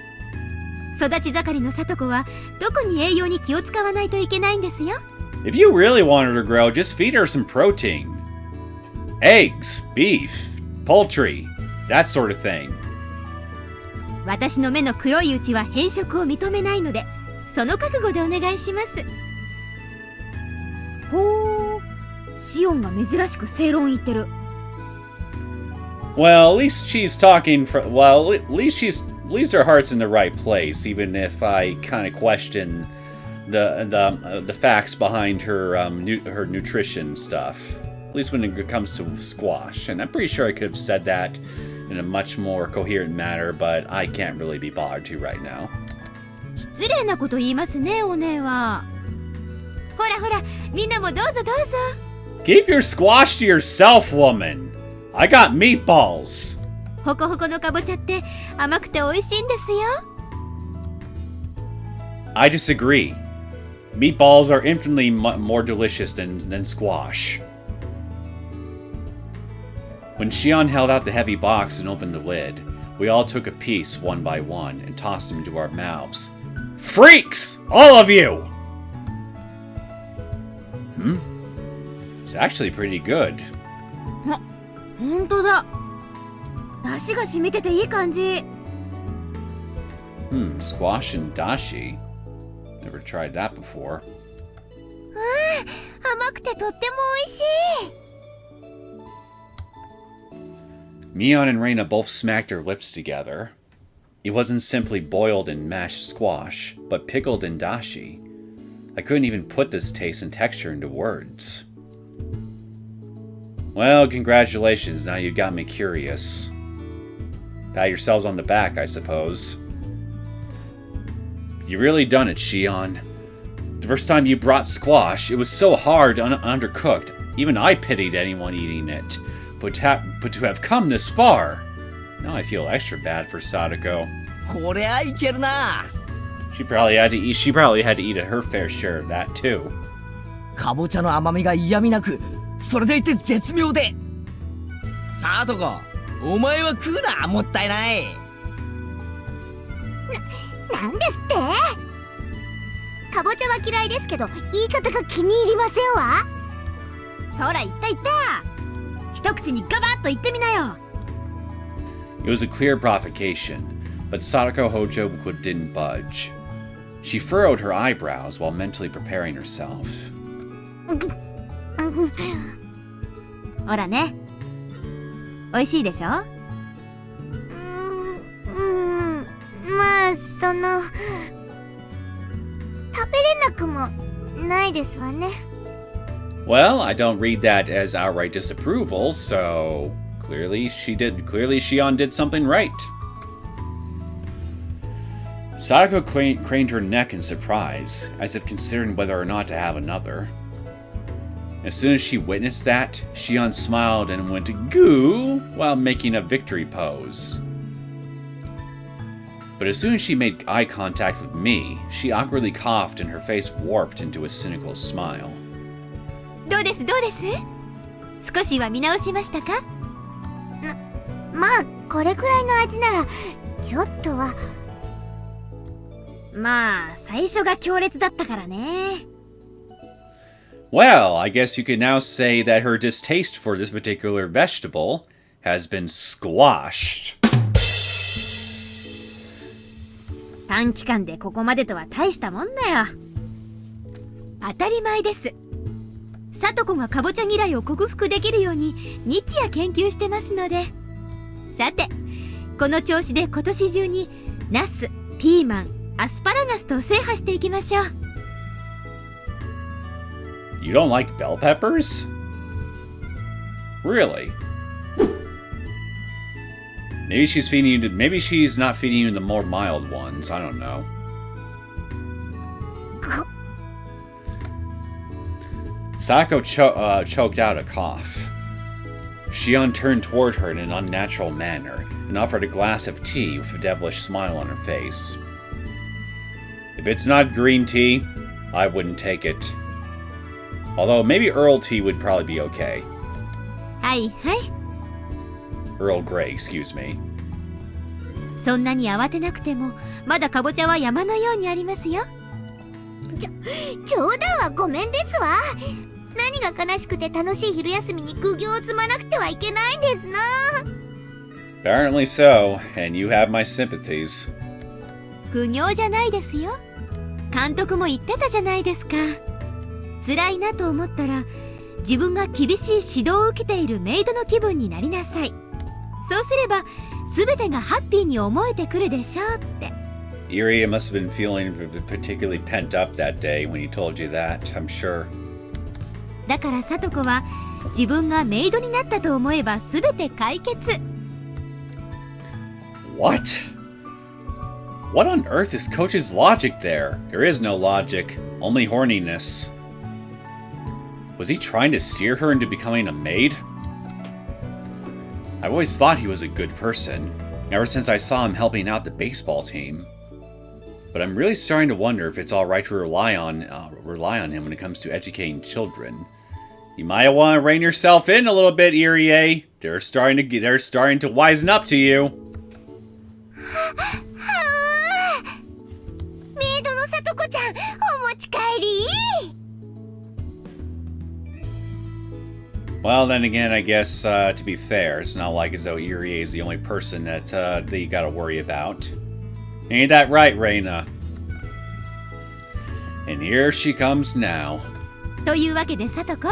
育ち盛りのさとこは特に栄養に気を使わないといけないんですよ。 If you really want her to grow, just feed her some protein. Eggs, beef, poultry, that sort of thing. 私の目の黒いうちは変色を認めないので、その覚悟でお願いします。ほー、シオンが珍しく正論言ってる。Well, at least she's talking for. Well, at least her heart's in the right place, even if I kind of question the facts behind her her nutrition stuff. At least when it comes to squash. And I'm pretty sure I could have said that in a much more coherent manner, but I can't really be bothered to right now. 失礼なこと言いますね、お姉は。ほらほら、みんなもどうぞどうぞ。Keep your squash to yourself, woman. I got meatballs. ホコホコのかぼちゃって甘くて美味しいんですよ。I disagree. Meatballs are infinitely more delicious than squash. When Shion held out the heavy box and opened the lid, we all took a piece one by one and tossed them into our mouths. Freaks! All of you! It's actually pretty good. ほんとだ。出汁が染みてていい感じ。Squash and dashi. Never tried that before. 甘くてとっても美味しい。Mion and Reina both smacked their lips together. It wasn't simply boiled and mashed squash, but pickled in dashi. I couldn't even put this taste and texture into words. Well, congratulations, now you got me curious. Pat yourselves on the back, I suppose. You really done it, Shion. The first time you brought squash, it was so hard and undercooked. Even I pitied anyone eating it. But to have come this far, now I feel extra bad for Sadako. こりゃいけるな。She probably had to eat her fair share of that too. かぼちゃの甘みが嫌味なく、それでいて絶妙で。さとこ、お前は食うな、もったいない。なんですって？かぼちゃは嫌いですけど、言い方が気に入りませんわ。そら言った言った。一口にガバッと言ってみなよ。It was a clear provocation, but Sadako Hojo didn't budge. She furrowed her eyebrows while mentally preparing herself. ほらね。美味しいでしょ？まあ食べれなくもないですわね。Well, I don't read that as outright disapproval, so clearly Shion did something right. Sadako craned her neck in surprise, as if considering whether or not to have another. As soon as she witnessed that, Shion smiled and went goo while making a victory pose. But as soon as she made eye contact with me, she awkwardly coughed and her face warped into a cynical smile. どうですどうです？少しは見直しましたか？まあこれくらいの味ならちょっとは。まあ最初が強烈だったからね。Well, I guess you can now say that her distaste for this particular vegetable has been squashed. 短期間でここまでとは大したもんだよ。当たり前です。さとこがかぼちゃ嫌いを克服できるように日夜研究してますので。さて、この調子で今年中にナス、ピーマン、アスパラガスと制覇していきましょう。You don't like bell peppers? Really? Maybe she's not feeding you the more mild ones. I don't know. Sako choked out a cough. Shion turned toward her in an unnatural manner and offered a glass of tea with a devilish smile on her face. If it's not green tea, I wouldn't take it. Although maybe Earl tea would probably be okay. はいはい。Earl Grey, excuse me. そんなに慌てなくても、まだかぼちゃは山のようにありますよ。冗談はごめんですわ。何が悲しくて楽しい昼休みに苦行を積まなくてはいけないんですな。Apparently so, and you have my sympathies. 苦行じゃないですよ。監督も言ってたじゃないですか。辛いなと思ったら、自分が厳しい指導を受けているメイドの気分になりなさい。そうすれば、すべてがハッピーに思えてくるでしょうって。Irie must have been feeling particularly pent up that day when he told you that, I'm sure. だから聡子は自分がメイドになったと思えば全て解決。 What? What on earth is Coach's logic there? There is no logic, only horniness. Was he trying to steer her into becoming a maid? I've always thought he was a good person, ever since I saw him helping out the baseball team. But I'm really starting to wonder if it's alright to rely on him when it comes to educating children. You might want to rein yourself in a little bit, Irie. They're starting to wisen up to you. メイドのさとこちゃん、お持ち帰り。 Well, then again, I guess, to be fair, it's not like as though Irie is the only person that you gotta worry about. Ain't that right, Reina? And here she comes now. というわけで聡子、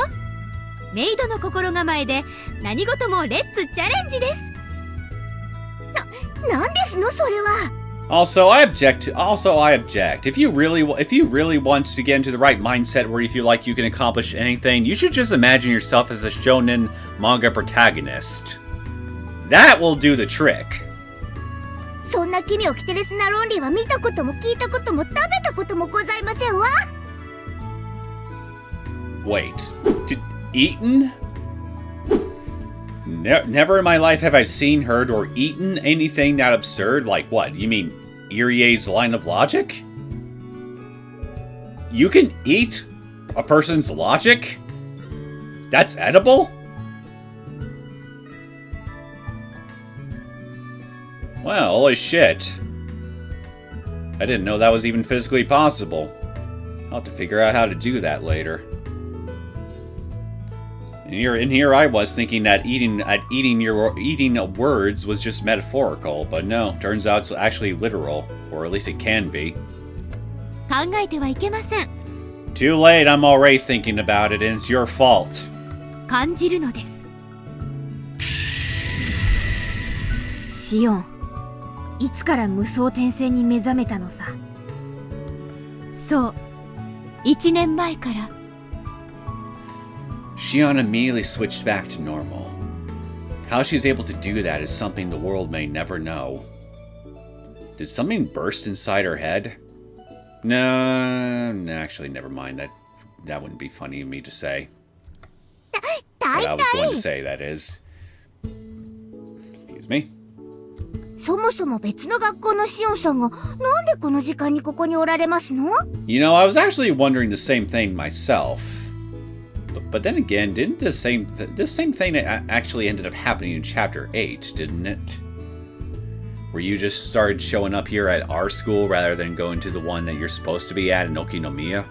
メイドの心構えで何事もレッツチャレンジです。なんですのそれは。 Also, I object. If you really want to get into the right mindset where you feel like you can accomplish anything, you should just imagine yourself as a shonen manga protagonist. That will do the trick. そんな奇妙キテレスな論理は見たことも聞いたことも食べたこともございませんわ。 Wait, eaten? Never in my life have I seen, heard, or eaten anything that absurd. Like what? You mean Irie's line of logic? You can eat a person's logic? That's edible? Well, holy shit. I didn't know that was even physically possible. I'll have to figure out how to do that later. And here I was thinking that eating words was just metaphorical, but no, turns out it's actually literal, or at least it can be. 考えてはいけません。 Too late, I'm already thinking about it, and it's your fault. 感じるのです。シオン、いつから無双転生に目覚めたのさ。そう、1年前から。 Shion immediately switched back to normal. How she's able to do that is something the world may never know. Did something burst inside her head? No, actually, never mind. That wouldn't be funny of me to say. But I was going to say, that is. Excuse me. そもそも別の学校のシオンさんがなんでこの時間にここにおられますの？ You know, I was actually wondering the same thing myself. But then again, didn't this same thing actually ended up happening in Chapter 8, didn't it? Where you just started showing up here at our school rather than going to the one that you're supposed to be at in Okinomiya?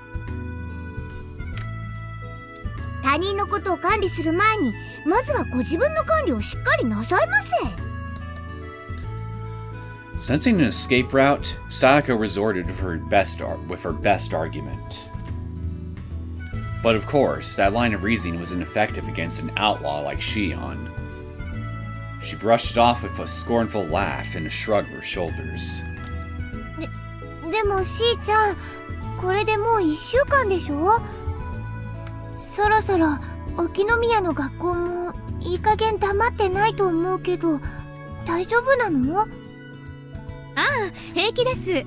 他人のことを管理する前に、まずはご自分の管理をしっかりなさいませ。 Sensing an escape route, Sadako resorted with her best argument. But of course, that line of reasoning was ineffective against an outlaw like Shion. She brushed it off with a scornful laugh and a shrug of her shoulders. でもしーちゃん、これでもう1週間でしょ？そろそろ沖宮の学校もいい加減黙ってないと思うけど、大丈夫なの？ああ、平気です。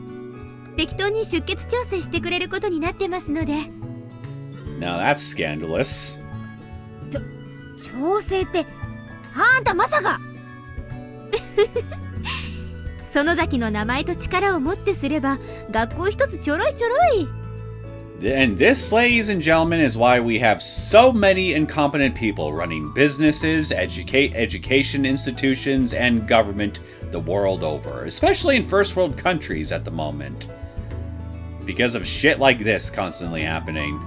適当に出欠調整してくれることになってますので。 Now that's scandalous. 調整ってあんたまさか園崎の名前と力をもってすれば学校一つちょろいちょろい。 And this, ladies and gentlemen, is why we have so many incompetent people running businesses, education institutions, and government the world over, especially in first world countries at the moment. Because of shit like this constantly happening.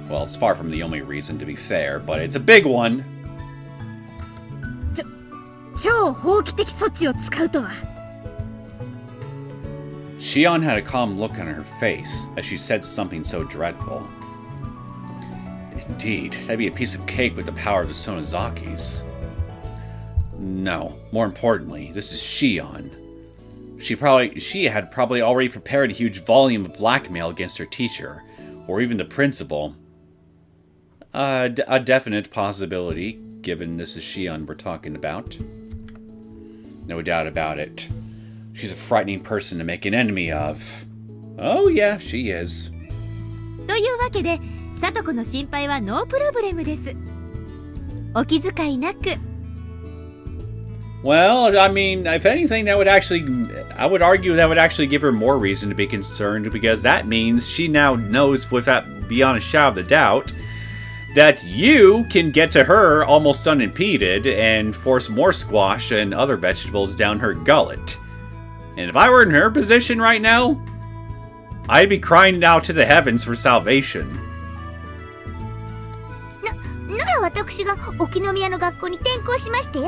Well, it's far from the only reason, to be fair, but it's a big one. 超法規的措置を使うとは。 Shion had a calm look on her face as she said something so dreadful. Indeed, that'd be a piece of cake with the power of the Sonozakis. No, more importantly, this is Shion. She had probably already prepared a huge volume of blackmail against her teacher, or even the principal. A definite possibility, given this is Shion we're talking about. No doubt about it. She's a frightening person to make an enemy of. Oh yeah, she is. というわけで、さとこの心配はノープロブレムです。お気遣いなく。Well, I mean, if anything, that would actually, I would argue that would actually give her more reason to be concerned, because that means she now knows, without beyond a shadow of a doubt, that you can get to her almost unimpeded and force more squash and other vegetables down her gullet. And if I were in her position right now, I'd be crying out to the heavens for salvation. なら私が沖宮の学校に転校しましてよ。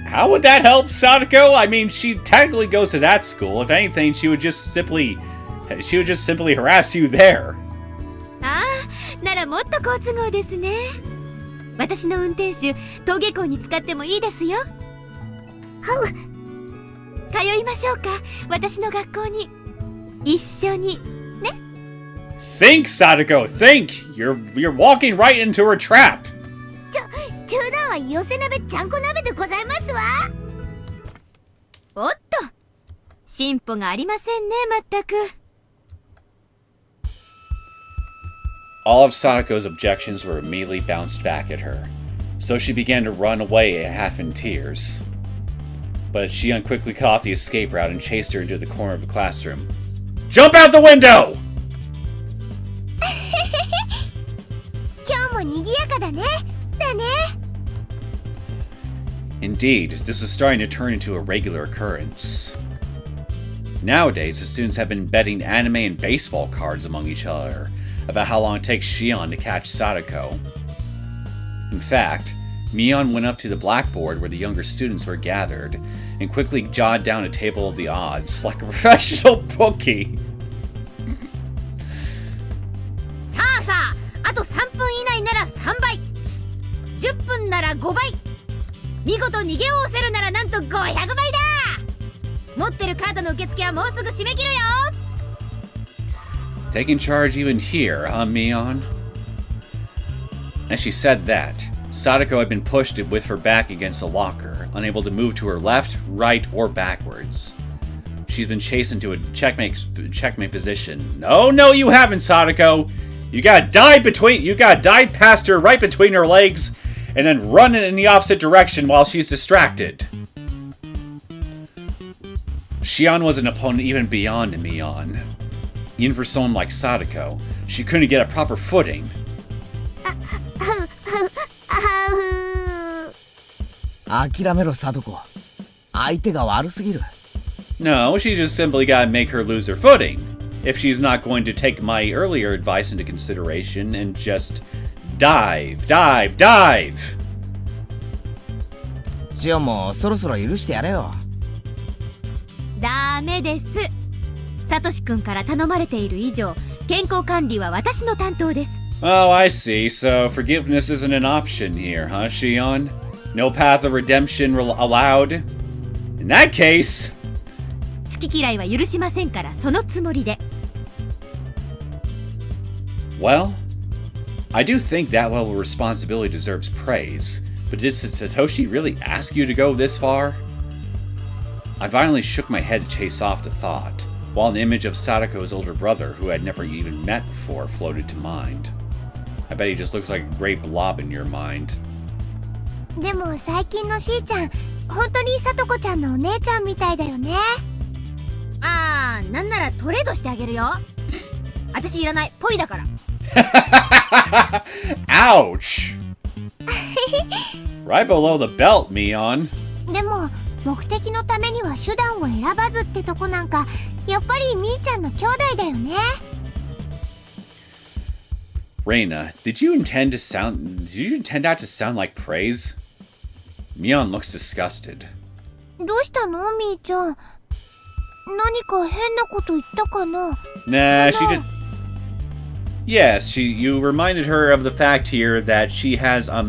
How would that help, Sadako? I mean, she technically goes to that school. If anything, she would just simply harass you there. ああ、ならもっと好都合ですね。私の運転手、登下校に使ってもいいですよ。通いましょうか、私の学校に。一緒に、ね。Think, Sadako, think! You're walking right into her trap! 冗談は寄せ鍋ちゃんこ鍋でございますわ。おっと、進歩がありませんね、まったく。All of Sadako's objections were immediately bounced back at her, so she began to run away half in tears. But Shion quickly cut off the escape route and chased her into the corner of the classroom. Jump out the window! 今日も賑やかだね。だね。Indeed, this was starting to turn into a regular occurrence. Nowadays, the students have been betting anime and baseball cards among each other about how long it takes Shion to catch Sadako. In fact, Mion went up to the blackboard where the younger students were gathered and quickly jotted down a table of the odds like a professional bookie. さあさあ、あと3分以内なら3倍、10分なら5倍、見事逃げおおせるならなんと500倍だ。持ってるカードの受付はもうすぐ締め切るよ。Taking charge even here, huh, Mion? As she said that, Sadako had been pushed with her back against the locker, unable to move to her left, right, or backwards. She's been chased into a checkmate position. No, you haven't, Sadako! You gotta dive past her right between her legs, and then run in the opposite direction while she's distracted. Shion was an opponent even beyond Mion. Even for someone like Sadako, she couldn't get a proper footing. 諦めろ、サトコ。相手が悪すぎる。No, she just simply gotta make her lose her footing. If she's not going to take my earlier advice into consideration and just dive! シオンもそろそろ許してやれよ。ダメです。サトシ君から頼まれている以上、健康管理は私の担当です。Oh, I see. So forgiveness isn't an option here, huh, Shion? No path of redemption allowed? In that case... 好き嫌いは許しませんから、そのつもりで。Well, I do think that level of responsibility deserves praise, but did Satoshi really ask you to go this far? I violently shook my head to chase off the thought, while an image of Sadako's older brother, who I'd never even met before, floated to mind. I bet he just looks like a great blob in your mind. でも最近のしーちゃん、本当にさとこちゃんのお姉ちゃんみたいだよね。あー、なんならトレードしてあげるよ。私いらない、ポイだから。Ouch! Right below the belt, Mion. でも目的のためには手段を選ばずってとこなんか、やっぱりみーちゃんの兄弟だよね。Reina, did you intend that to sound like praise? Mion looks disgusted. どうしたのみーちゃん。何か変なこと言ったかな。 Nah, she did. Yes, you reminded her of the fact here that she has a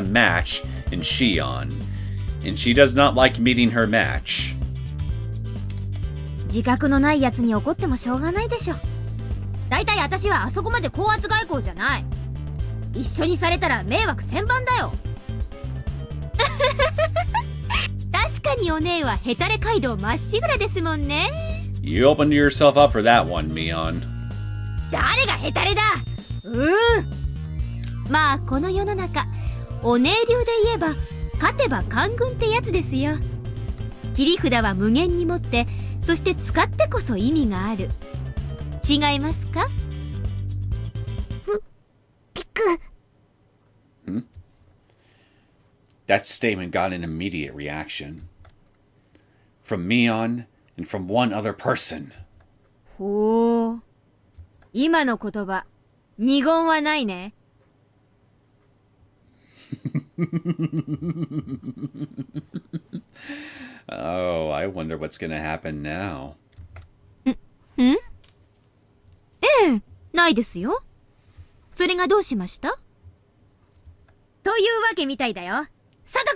match in Shion, and she does not like meeting her match. 自覚のないやつに怒ってもしょうがないでしょ。だいたい私はあそこまで高圧外交じゃない。一緒にされたら迷惑千番だよ。確かにお姉はヘタレ街道まっしぐらですもんね。You opened yourself up for that one, Mion. 誰がヘタレだ。まあこの世の中、お姉流で言えば勝てば官軍ってやつですよ。切り札は無限に持って、そして使ってこそ意味がある。違いますか？ピク。That statement got an immediate reaction. From Mion and from one other person. ほう。今の言葉、二言はないね。Oh, I wonder what's gonna happen now. ないですよ。それがどうしました？というわけみたいだよ。さと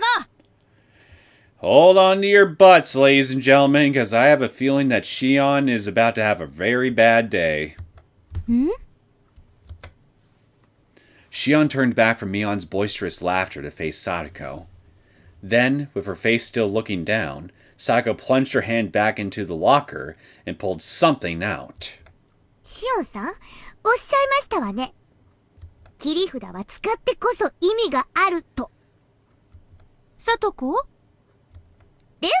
こ！ Hold on to your butts, ladies and gentlemen, because I have a feeling that Shion is about to have a very bad day. Shion turned back from Mion's boisterous laughter to face Sadako. Then, with her face still looking down, Sadako plunged her hand back into the locker and pulled something out. シオンさん、おっしゃいましたわね。切り札は使ってこそ意味があると。さとこ？では、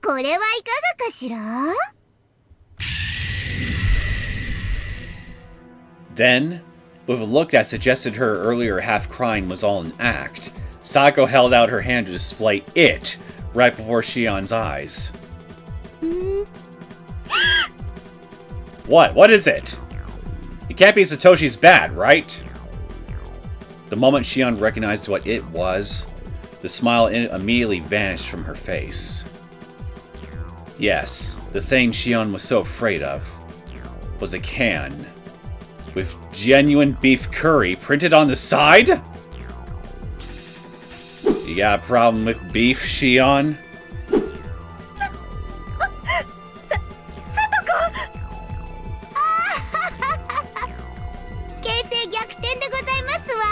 これはいかがかしら？ Then, with a look that suggested her earlier half-crying was all an act, Sadako held out her hand to display it right before Shion's eyes. What? What is it? It can't be Satoshi's bat, right? The moment Shion recognized what it was, the smile immediately vanished from her face. Yes, the thing Shion was so afraid of was a can with genuine beef curry printed on the side? You got a problem with beef, Shion? 形勢逆転でございますわ。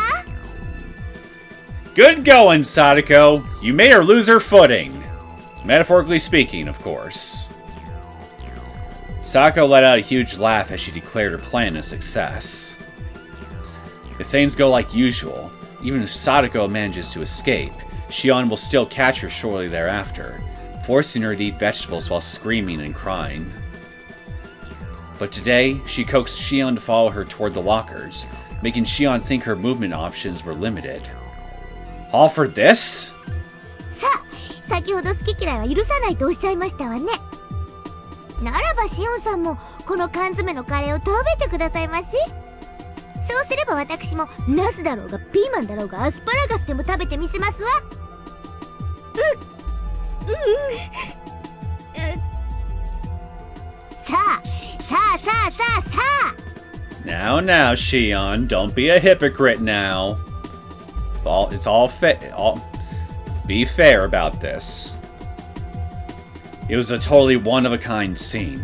Good going, Sadako. You made her lose her footing. Metaphorically speaking, of course. Sadako let out a huge laugh as she declared her plan a success. If things go like usual, even if Sadako manages to escape, Shion will still catch her shortly thereafter, forcing her to eat vegetables while screaming and crying. But today, she coaxed Shion to follow her toward the lockers, making Shion think her movement options were limited. All for this? さあ、先ほど好き嫌いは許さないとおっしゃいましたわね。ならばシオンさんもこの缶詰のカレーを食べてくださいまし。そうすれば私もナスだろうがピーマンだろうがアスパラガスでも食べてみせますわ。さあ、さあさあさあさあ。Now, now, Shion, don't be a hypocrite now. It's all be fair about this. It was a totally one-of-a-kind scene.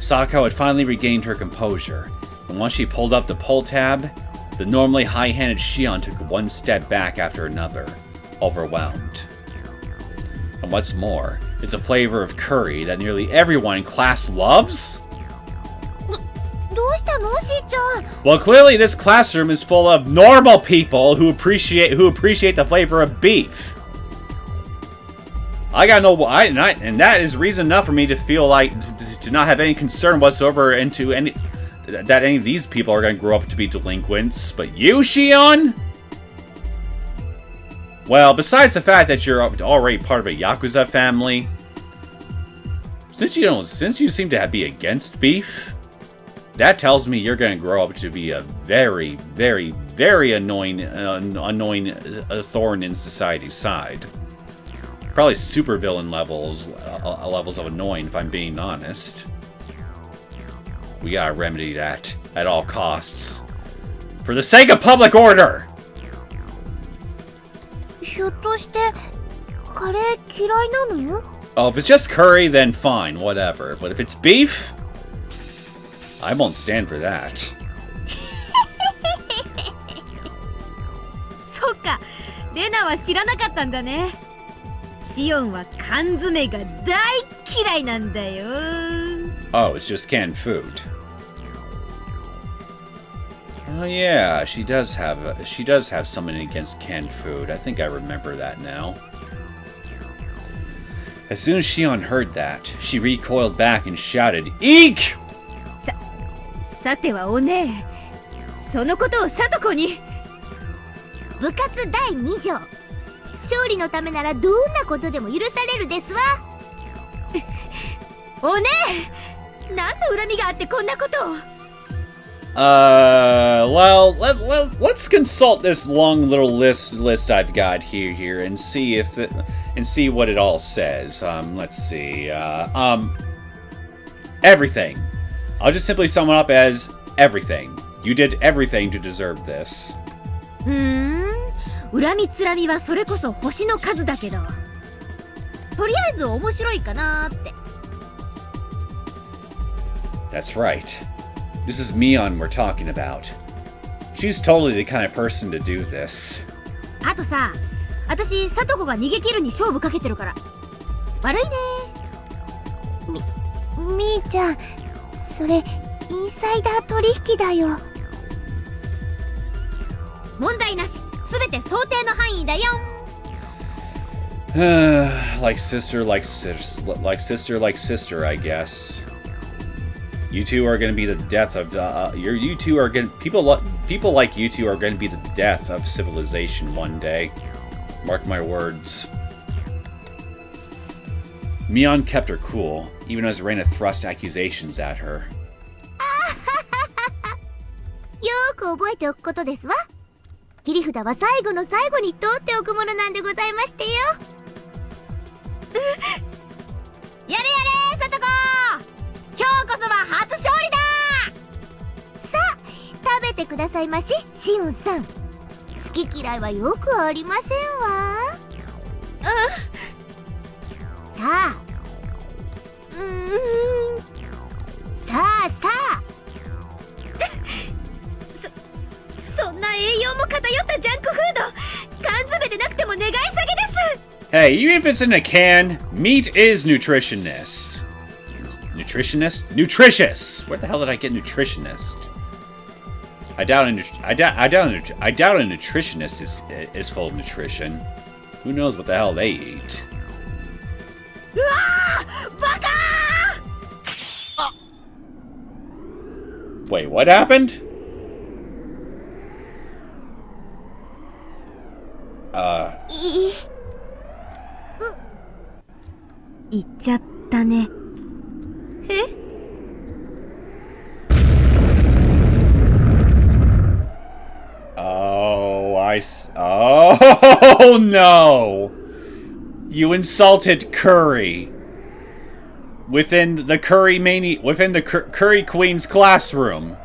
Sadako had finally regained her composure, and once she pulled up the pull tab, the normally high-handed Shion took one step back after another, overwhelmed. And what's more, it's a flavor of curry that nearly everyone in class loves? どうしたの、しーちゃん。 Well, clearly this classroom is full of normal people who appreciate the flavor of beef. I got no, and that is reason enough for me to feel like to not have any concern whatsoever that any of these people are going to grow up to be delinquents. But you, Shion? Well, besides the fact that you're already part of a Yakuza family, since you seem to be against beef, that tells me you're going to grow up to be a very, very, very annoying thorn in society's side. Probably supervillain levels of annoying, if I'm being honest. We gotta remedy that at all costs, for the sake of public order. ひょっとしてカレー嫌いなの？ Oh, if it's just curry, then fine, whatever. But if it's beef, I won't stand for that. そっか、レナは知らなかったんだね。シオンは缶詰が大嫌いなんだよ。Oh, it's just canned food. Oh yeah, she does have something against canned food. I think I remember that now. As soon as Shion heard that, she recoiled back and shouted, "Eek!" さてはお姉、そのことをサトコに。部活第2条。勝利のためならどんなことでも許されるですわ。お姉、何の恨みがあってこんなことを。Well, let's consult this long little list I've got here and see see what it all says. Let's see. Everything. I'll just simply sum it up as everything. You did everything to deserve this. 恨みつらみはそれこそ星の数だけど、とりあえず面白いかなーって。That's right. This is Mion we're talking about. She's totally the kind of person to do this. あとさ、私サトコが逃げ切るに勝負かけてるから。悪いね。みーちゃん、それインサイダー取引だよ。問題なし、すべて想定の範囲だよ。like sister, I guess. You two are going to be the death of you two are going people like you two are going to be the death of civilization one day. Mark my words. Mion kept her cool, even as Reina thrust accusations at her. よーく覚えておくことですわ。切り札は最後の最後に取っておくものなんでございましてよ。やれやれ、サトコ。今日こそは初勝利だ。さあ、食べてくださいまし、シオンさん。好き嫌いはよくありませんわ。さあ、さあさあ。そんな栄養も偏ったジャンクフード、缶詰でなくても願い下げです。 Hey, even if it's in a can, meat is nutritionist. Nutritionist? Nutritious! Where the hell did I get nutritionist? I doubt a nutritionist is full of nutrition. Who knows what the hell they eat? うわー、バカー。 Wait, what happened? 言っちゃったね。え？ Oh no! You insulted Curry within the Curry Queen's classroom,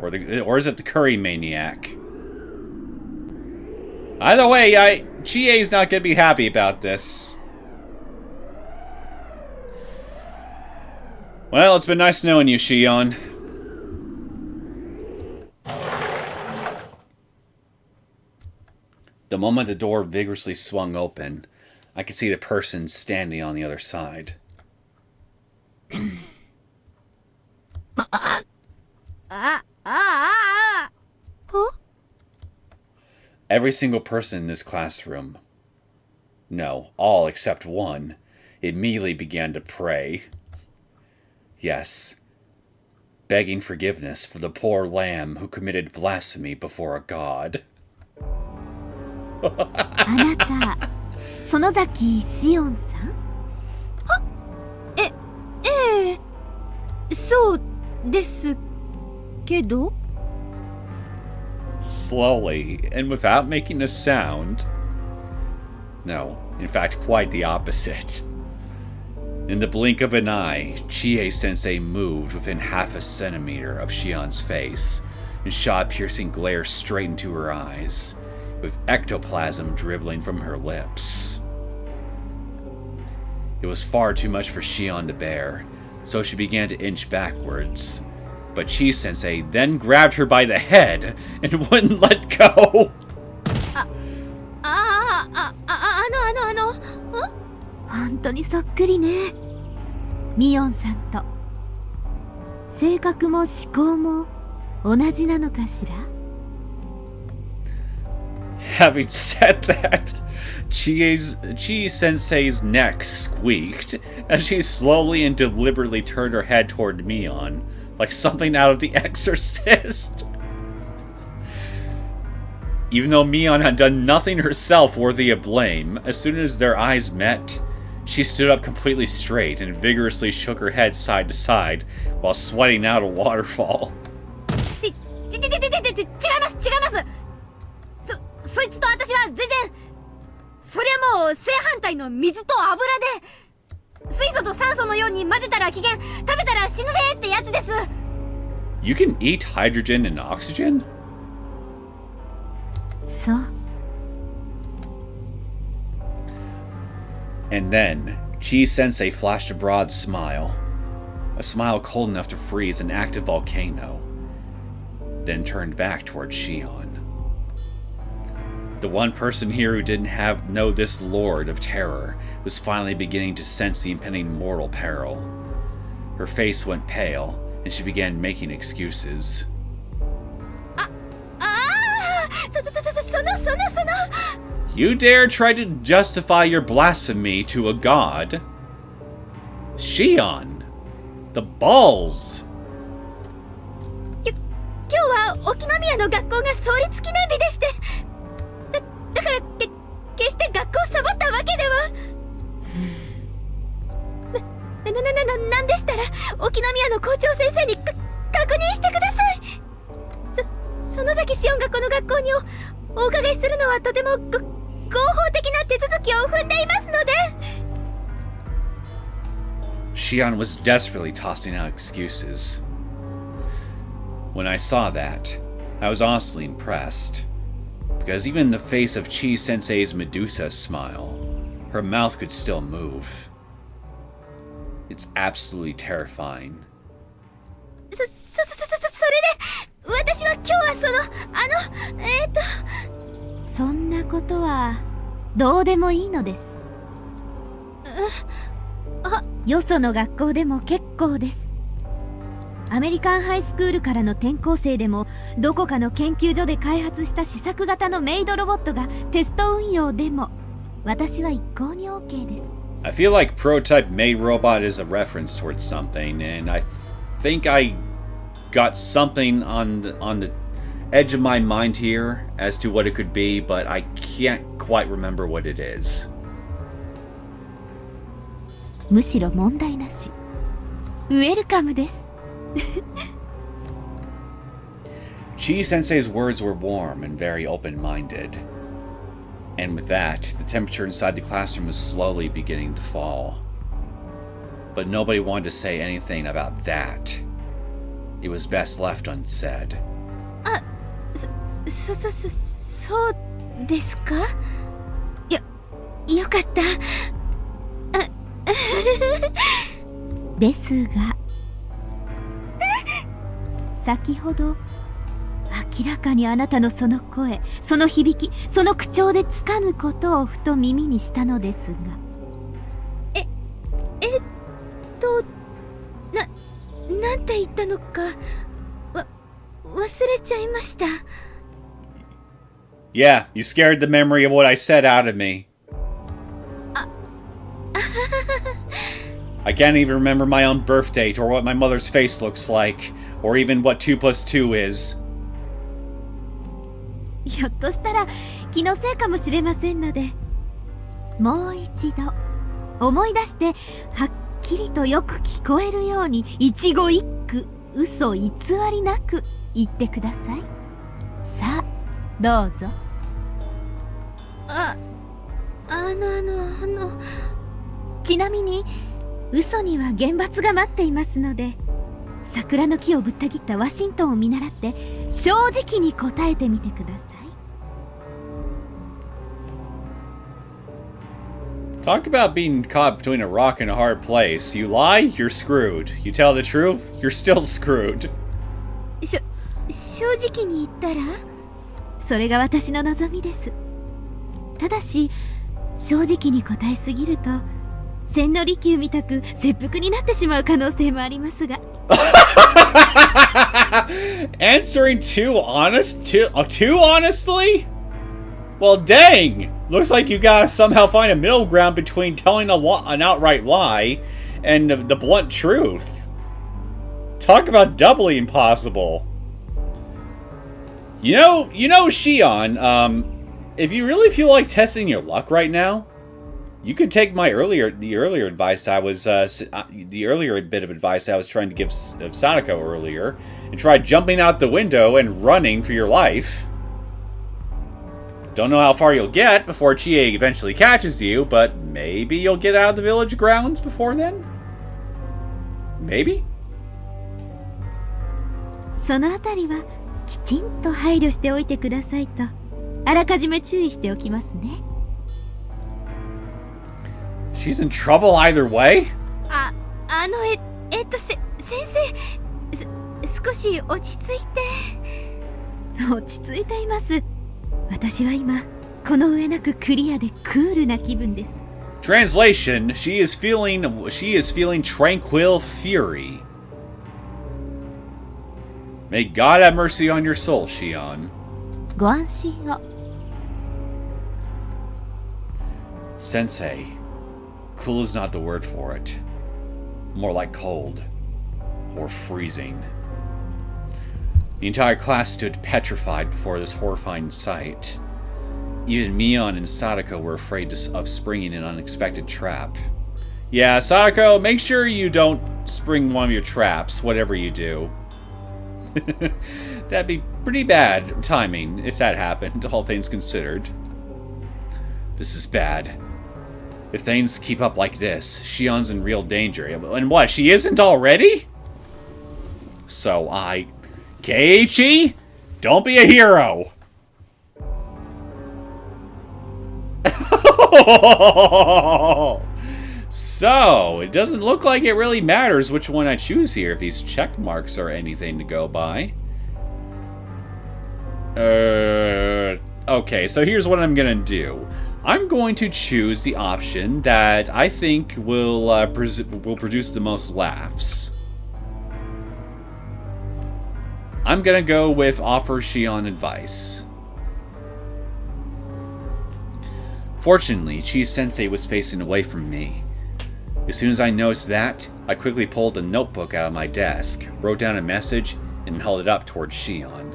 or is it the Curry Maniac? Either way, Chie's not gonna be happy about this. Well, it's been nice knowing you, Shion. The moment the door vigorously swung open, I could see the person standing on the other side. Every single person in this classroom, no, all except one, immediately began to pray. Yes, begging forgiveness for the poor lamb who committed blasphemy before a god. あなた、園崎シオンさん？あ、ええ、そうですけど。 Slowly, and without making a sound. No, in fact, quite the opposite. In the blink of an eye, Chie-sensei moved within half a centimeter of Shion's face and shot a piercing glare straight into her eyes, with ectoplasm dribbling from her lips. It was far too much for Shion to bear, so she began to inch backwards. But Chi-sensei then grabbed her by the head and wouldn't let go. 本当にそっくりね。ミオンさんと。性格も思考も同じなのかしら。Having said that, Chi-sensei's neck squeaked as she slowly and deliberately turned her head toward Mion, like something out of The Exorcist. Even though Mion had done nothing herself worthy of blame, as soon as their eyes met, she stood up completely straight and vigorously shook her head side to side while sweating out a waterfall. 違いますそいつと私は全然そりゃもう正反対の水と油で水素と酸素のように混ぜたら危険食べたら死ぬぜってやつです。 You can eat hydrogen and oxygen? そう。 And then, Chi-sensei flashed a broad smile. A smile cold enough to freeze an active volcano. Then turned back toward Shion. The one person here who didn't know this lord of terror was finally beginning to sense the impending mortal peril. Her face went pale, and she began making excuses. その You dare try to justify your blasphemy to a god? Shion! The balls! 今日は沖宮の学校が創立記念日でしてだからって決して学校をサボったわけではなんでしたら沖宮の校長先生に確認してください。園崎シオンがこの学校にお伺いするのはとても合法的な手続きを踏んでいますので。 Shion was desperately tossing out excuses. When I saw that, I was honestly impressed. Because even in the face of Chi-sensei's Medusa smile, her mouth could still move. It's absolutely terrifying. それで私は今日はそんなことはどうでもいいのです。よその学校でも結構です。アメリカンハイスクールからの転校生でもどこかの研究所で開発した試作型のメイドロボットがテスト運用でも私は一向に OK です。 I feel like prototype maid robot is a reference towards something, and I think I got something on the edge of my mind here as to what it could be, but I can't quite remember what it is. むしろ問題なし。ウェルカムです。Chi-sensei's words were warm and very open-minded. And with that, the temperature inside the classroom was slowly beginning to fall. But nobody wanted to say anything about that. It was best left unsaid. そうですか？よかった。ですが、先ほど明らかにあなたのその声、その響き、その口調でつかぬことをふと耳にしたのですが、なんて言ったのか忘れちゃいました。Yeah, you scared the memory of what I said out of me. I can't even remember my own birth date or what my mother's face looks like, or even what 2 plus 2 is. ひょっとしたら気のせいかもしれませんので、もう一度思い出してはっきりとよく聞こえるように一語一句嘘偽りなく言ってください。さあどうぞ。ちなみに嘘には厳罰が待っていますので、桜の木をぶった切ったワシントンを見習って正直に答えてみてください。Talk about being caught between a rock and a hard place. You lie, you're screwed. You tell the truth, you're still screwed. 正直に言ったら、それが私の望みです。ただし、正直に答えすぎると、千利休みたく切腹になってしまう可能性もありますが。Answering too honestly? Well, dang! Looks like you gotta somehow find a middle ground between telling an outright lie and the blunt truth. Talk about doubly impossible. You know, Shion, if you really feel like testing your luck right now, you could take the earlier advice I was, the earlier bit of advice I was trying to give Sadako earlier, and try jumping out the window and running for your life. Don't know how far you'll get before Chie eventually catches you, but maybe you'll get out of the village grounds before then? Maybe? そのあたりはきちんと配慮しておいてくださいと、あらかじめ注意しておきますね。She's in trouble either way? 先生、少し落ち着いています。私は今この上なくクリアでクールな気分です。 Translation: She is feeling tranquil fury. May God have mercy on your soul, Shion. ご安心を。 Sensei. Cool is not the word for it. More like cold. Or freezing. The entire class stood petrified before this horrifying sight. Even Mion and Sadako were afraid of springing an unexpected trap. Yeah, Sadako, make sure you don't spring one of your traps, whatever you do. That'd be pretty bad timing if that happened, all things considered. This is bad. If things keep up like this, Shion's in real danger. And what, she isn't already? So Keiichi, don't be a hero! So, it doesn't look like it really matters which one I choose here if these check marks are anything to go by. Okay, so here's what I'm gonna do. I'm going to choose the option that I think will produce the most laughs. I'm gonna go with offer Shion advice. Fortunately, Chi-sensei was facing away from me. As soon as I noticed that, I quickly pulled a notebook out of my desk, wrote down a message, and held it up towards Shion.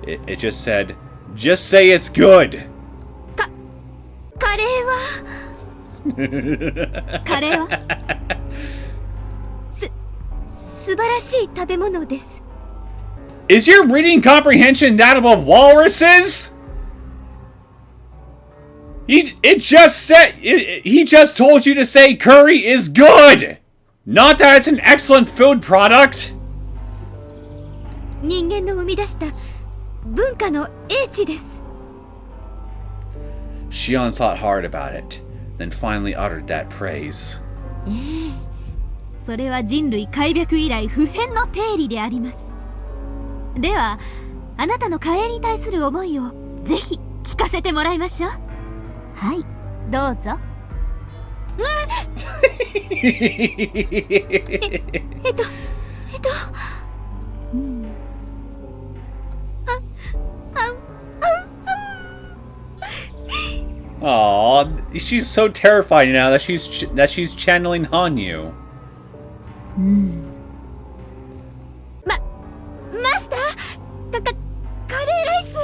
It just said, "Just say it's good!" カレーは素晴らしい食べ物です。 Is your reading comprehension that of a walrus's? He just told you to say curry is good! Not that it's an excellent food product! 人間の生み出した文化の英知です。 Shion thought hard about it, then finally uttered that praise. それは人類開闢以来不変の定理であります。では、あなたのカレーに対する思いをぜひ聞かせてもらいましょう。はい、どうぞ。Aww, she's so terrified now that she's channeling Hanyu. マスター、カレーライス。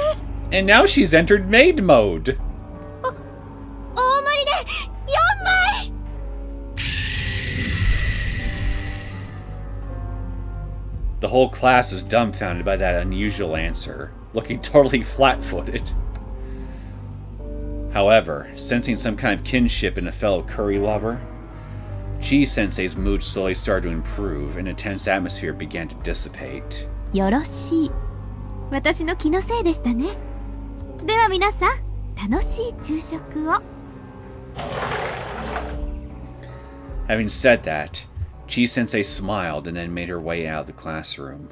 And now she's entered maid mode. 大盛りで4枚。 The whole class is dumbfounded by that unusual answer, looking totally flat-footed. However, sensing some kind of kinship in a fellow curry lover, Chi-sensei's mood slowly started to improve and a tense atmosphere began to dissipate. よろしい。私の気のせいでしたね。では皆さん、楽しい昼食を。Having said that, Chi-sensei smiled and then made her way out of the classroom.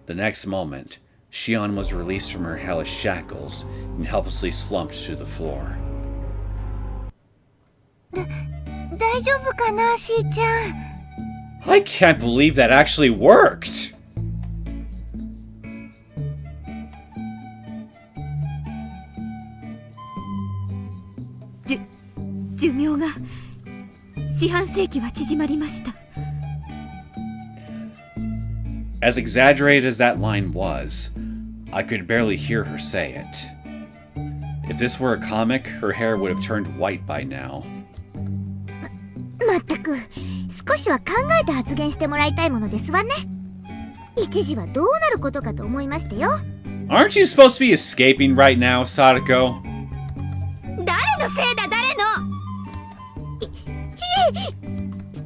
The next moment, Shion was released from her hellish shackles and helplessly slumped to the floor. 大丈夫かな、しーちゃん。 I can't believe that actually worked! 寿命が四半世紀は縮まりました。 As exaggerated as that line was, I could barely hear her say it. If this were a comic, her hair would have turned white by now. まったく、少しは考えて発言してもらいたいものですわね。一時はどうなることかと思いましたよ。 Aren't you supposed to be escaping right now, Sadako? 誰のせいだ、誰の。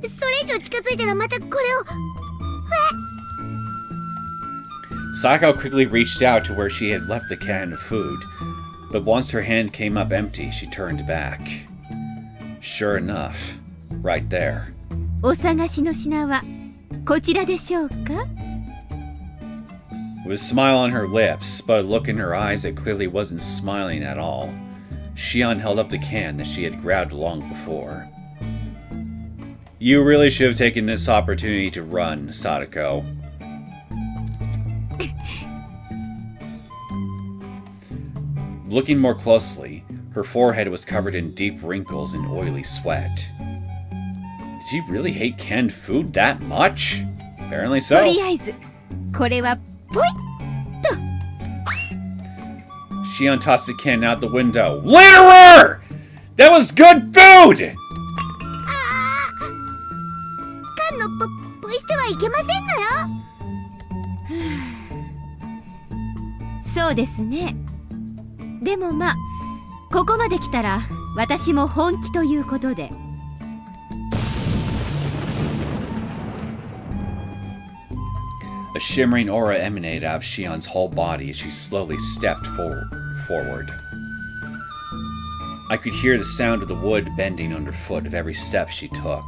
それ以上近づいたらまたこれを。 Sadako quickly reached out to where she had left the can of food, but once her hand came up empty, she turned back. Sure enough, right there. お探しの品はこちらでしょうか。 With a smile on her lips, but a look in her eyes that clearly wasn't smiling at all, Shion held up the can that she had grabbed long before. You really should have taken this opportunity to run, Sadako. Looking more closely, her forehead was covered in deep wrinkles and oily sweat. Did she really hate canned food that much? Apparently と so. りあえずこれはポイッ。 Shion tossed the can out the window. Litterer! That was good food! 缶のポイ捨てはいけませんのよ。そうですね。でもまあここまで来たら私も本気ということで。 A shimmering aura emanated out of Shion's whole body as she slowly stepped forward. I could hear the sound of the wood bending underfoot of every step she took.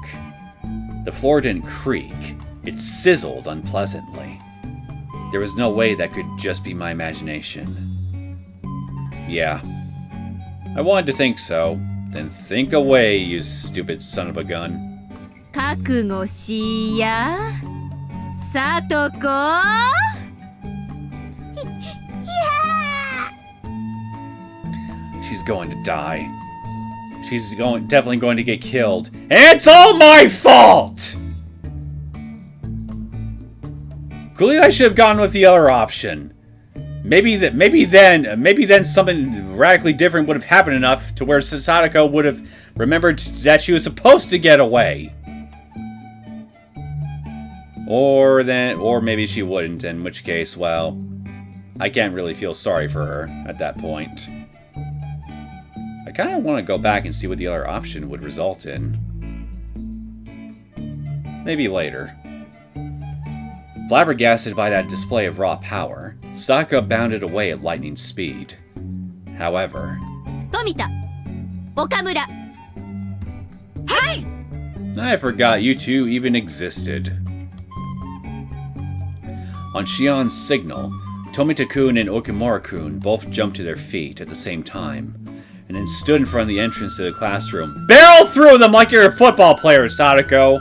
The floor didn't creak, it sizzled unpleasantly. There was no way that could just be my imagination. Yeah, I wanted to think so. Then think away, you stupid son of a gun. 覚悟しや、さとこ。 She's going to die. She's definitely going to get killed. And it's all my fault! Clearly I should have gone with the other option. Maybe then something radically different would have happened enough to where Sadako would have remembered that she was supposed to get away. Or maybe she wouldn't, in which case, well, I can't really feel sorry for her at that point. I kind of want to go back and see what the other option would result in. Maybe later. Flabbergasted by that display of raw power, Sadako bounded away at lightning speed. However... 富田、岡村。 I forgot you two even existed. On Shion's signal, Tomita-kun and Okimura-kun both jumped to their feet at the same time, and then stood in front of the entrance to the classroom. Barrel through them like you're a football player, Sadako!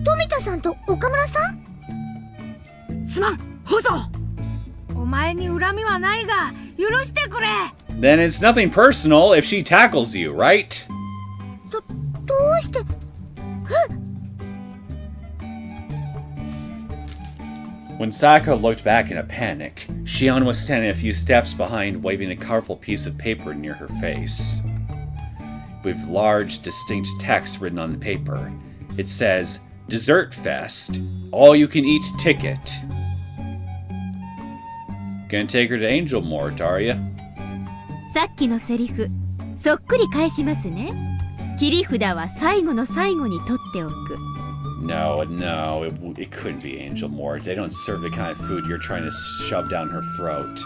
富田さんと岡村さん。すまん、補助。お前に恨みはないが、許してくれ。 Then it's nothing personal if she tackles you, right? どうして。 When Sadako looked back in a panic, Shion was standing a few steps behind, waving a colorful piece of paper near her face. With large, distinct text written on the paper, it says, Dessert Fest, all-you-can-eat ticket. Gonna take her to Angel Mort, are ya? さっきのセリフ、そっくり返しますね。切り札は最後の最後に取っておく。 No, it couldn't be Angel Mort. They don't serve the kind of food you're trying to shove down her throat.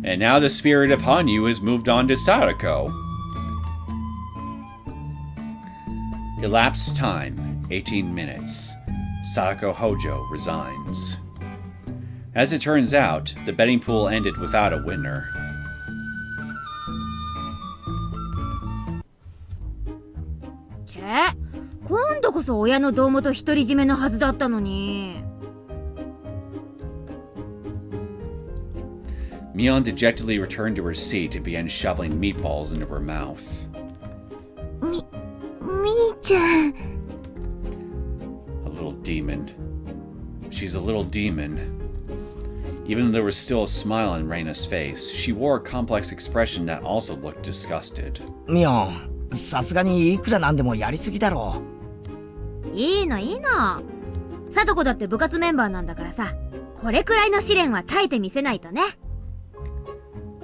And now the spirit of Hanyu has moved on to Sadako. Elapsed time, 18 minutes. Sadako Hojo resigns. As it turns out, the betting pool ended without a winner.チェ、今度こそ親の胴元独り占めのはずだったのに。Mion dejectedly returned to her seat and began shoveling meatballs into her mouth. みーちゃん。 A little demon. She's a little demon. Even though there was still a smile on Reina's face, she wore a complex expression that also looked disgusted. ミオン、さすがにいくらなんでもやりすぎだろ。いいのいいの。さとこだって部活メンバーなんだからさ、これくらいの試練は耐えてみせないとね。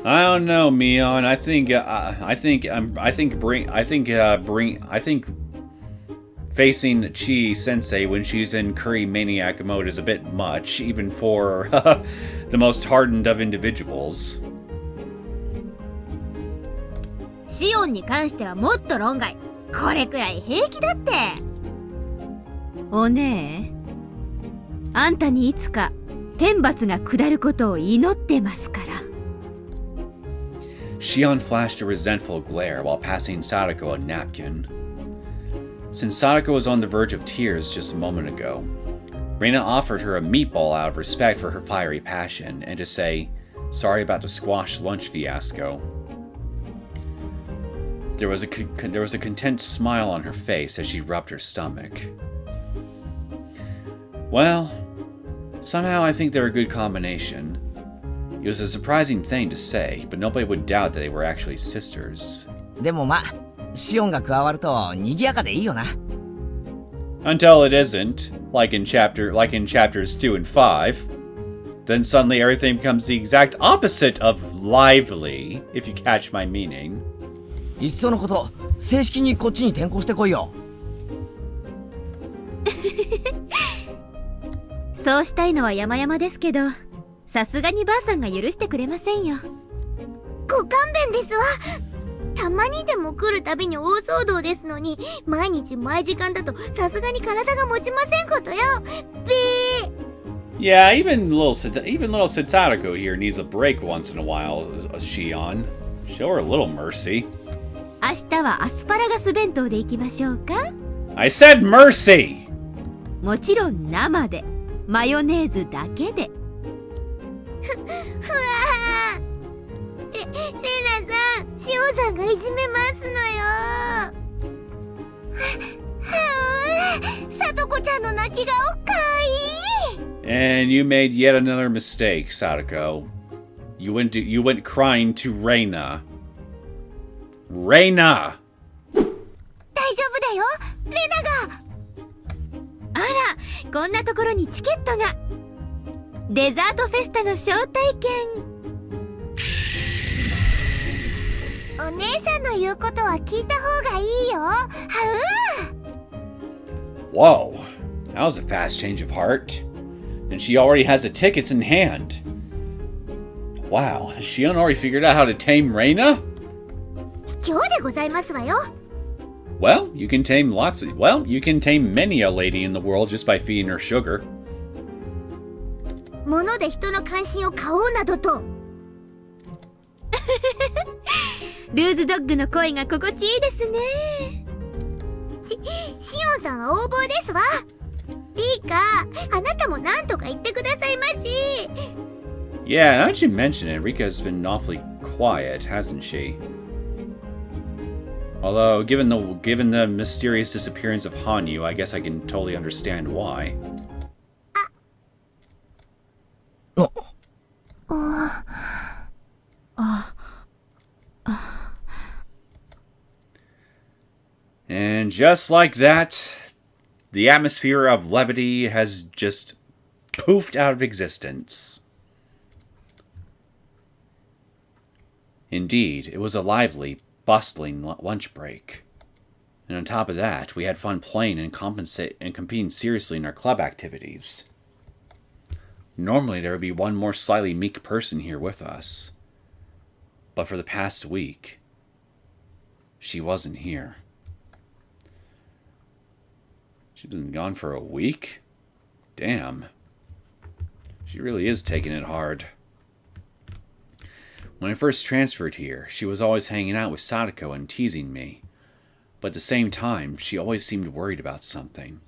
I don't know, Mion. I think facing Chi Sensei when she's in Curry Maniac mode is a bit much, even for the most hardened of individuals. シオンに関してはもっと論外。これくらい平気だって。おねえ、あんたにいつか天罰が下ることを祈ってますから。Shion flashed a resentful glare while passing Sadako a napkin. Since Sadako was on the verge of tears just a moment ago, Reina offered her a meatball out of respect for her fiery passion and to say, sorry about the squash lunch fiasco. There was a content smile on her face as she rubbed her stomach. Well, somehow I think they're a good combination. It was a surprising thing to say, but nobody would doubt that they were actually sisters. でもまあ、シオンが加わると賑やかでいいよな。Until it isn't, like in chapters 2 and 5. Then suddenly everything becomes the exact opposite of lively, if you catch my meaning. いっそのこと、正式にこっちに転校してこいよ。そうしたいのは山々ですけど、さすがにばあさんが許してくれませんよ。ご勘弁ですわ。たまにでも来るたびに大騒動ですのに、毎日毎時間だとさすがに体が持ちませんことよ。Yeah, even little Satadako here needs a break once in a while, Shion. Show her a little mercy. 明日はアスパラガス弁当で行きましょうか。 I said mercy! もちろん生で、マヨネーズだけで。ふわー。レナさん、シオンさんがいじめますのよ。さとこちゃんの泣き顔かわいい。 And you made yet another mistake, Sadako. You went crying to Reina. Reina! 大丈夫だよ、レナが。あら、こんなところにチケットが。デザートフェスタの招待券。お姉さんの言うことは聞いた方がいいよ。はう。 Whoa, that was a fast change of heart. And she already has the tickets in hand. Wow, has Shion already figured out how to tame Reina? 今日でございますわよ。Well, you can tame many a lady in the world just by feeding her sugar. 物で人の関心を買おうなどと。ルーズドッグの声が心地いいですね。シオンさんは横暴ですわ。リカ、あなたも何とか言ってくださいまし。 Yeah, now that you mention it, Rika's been awfully quiet, hasn't she? Although, given the mysterious disappearance of Hanyu, I guess I can totally understand why. And just like that, the atmosphere of levity has just poofed out of existence. Indeed, it was a lively, bustling lunch break. And on top of that, we had fun playing and competing seriously in our club activities. Normally, there would be one more slightly meek person here with us. But for the past week, she wasn't here. She's been gone for a week? Damn. She really is taking it hard. When I first transferred here, she was always hanging out with Sadako and teasing me. But at the same time, she always seemed worried about something.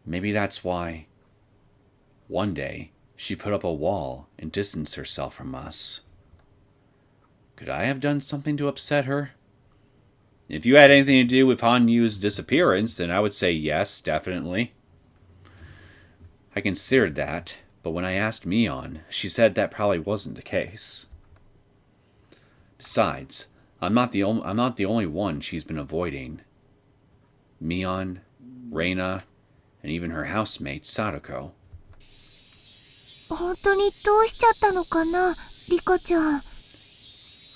Maybe that's why, one day, she put up a wall and distanced herself from us. Could I have done something to upset her? If you had anything to do with Hanyu's disappearance, then I would say yes, definitely. I considered that, but when I asked Mion, she said that probably wasn't the case. Besides, I'm not the only one she's been avoiding. Mion, Reina, and even her housemate, Sadako. 本当にどうしちゃったのかな、リカちゃん。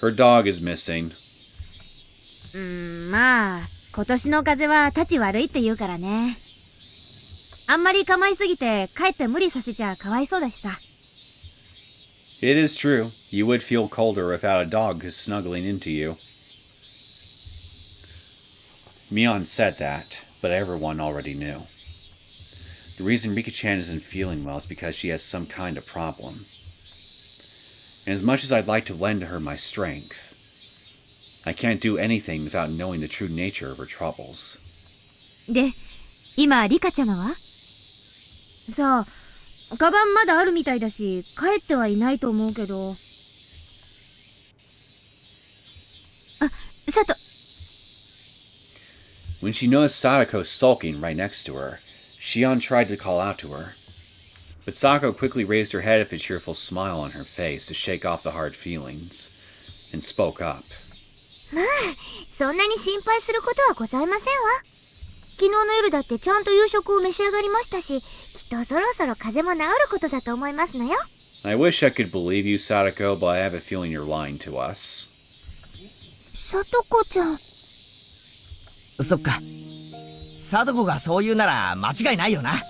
Her dog is missing. まあ今年の風はたち悪いって言うからね。あんまり構いすぎてかえって無理させちゃかわいそうだしさ。 It is true. You would feel colder without a dog snuggling into you. Mion said that, but everyone already knew. The reason Rika-chan isn't feeling well is because she has some kind of problem. And as much as I'd like to lend her my strength, I can't do anything without knowing the true nature of her troubles. で、今リカちゃまは？さあ、カバンまだあるみたいだし、帰ってはいないと思うけど。あ、佐藤。 When she noticed Sadako sulking right next to her, Shion tried to call out to her. But Sadako quickly raised her head with a cheerful smile on her face to shake off the hard feelings, and spoke up. まあ、そんなに心配することはございませんわ。昨日の夜だってちゃんと夕食を召し上がりましたし、きっとそろそろ風邪も治ることだと思いますのよ。I wish I could believe you, Sadako, but I have a feeling you're lying to us. さとこちゃん。そっか。貞子がそう言うなら間違いないよな。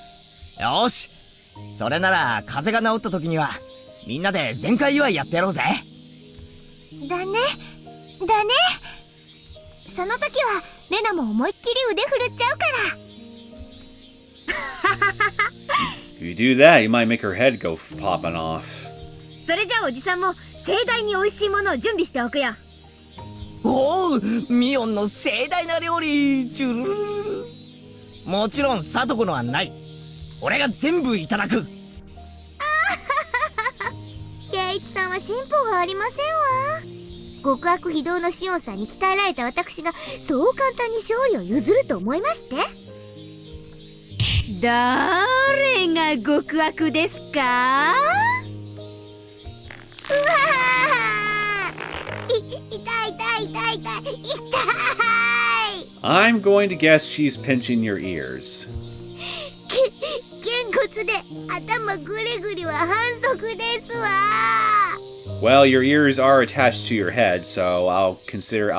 よし。それなら風邪が治った時にはみんなで全開祝いやってやろうぜ。だね。だね。その時はレナも思いっきり腕振るっちゃうから。If you do that, you might make her head go popping off. それじゃあおじさんも盛大に美味しいものを準備しておくよ。おお、ミオンの盛大な料理。チュルルルル。もちろん貞子のはない。俺が全部いただく。圭一さんは進歩がありませんわ。極悪非道のシオンさんに鍛えられた私がそう簡単に勝利を譲ると思いまして？誰が極悪ですか？うわー、痛い痛い痛い痛い痛い。 I'm going to guess she's pinching your ears. げんこつで頭ぐりぐりは反則ですわ。 Well, your ears are attached to your head, so I'll consider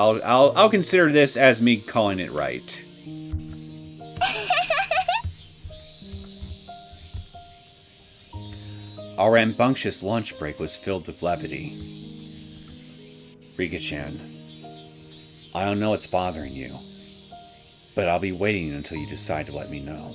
this as me calling it right. Our rambunctious lunch break was filled with levity. Rika-chan, I don't know what's bothering you, but I'll be waiting until you decide to let me know.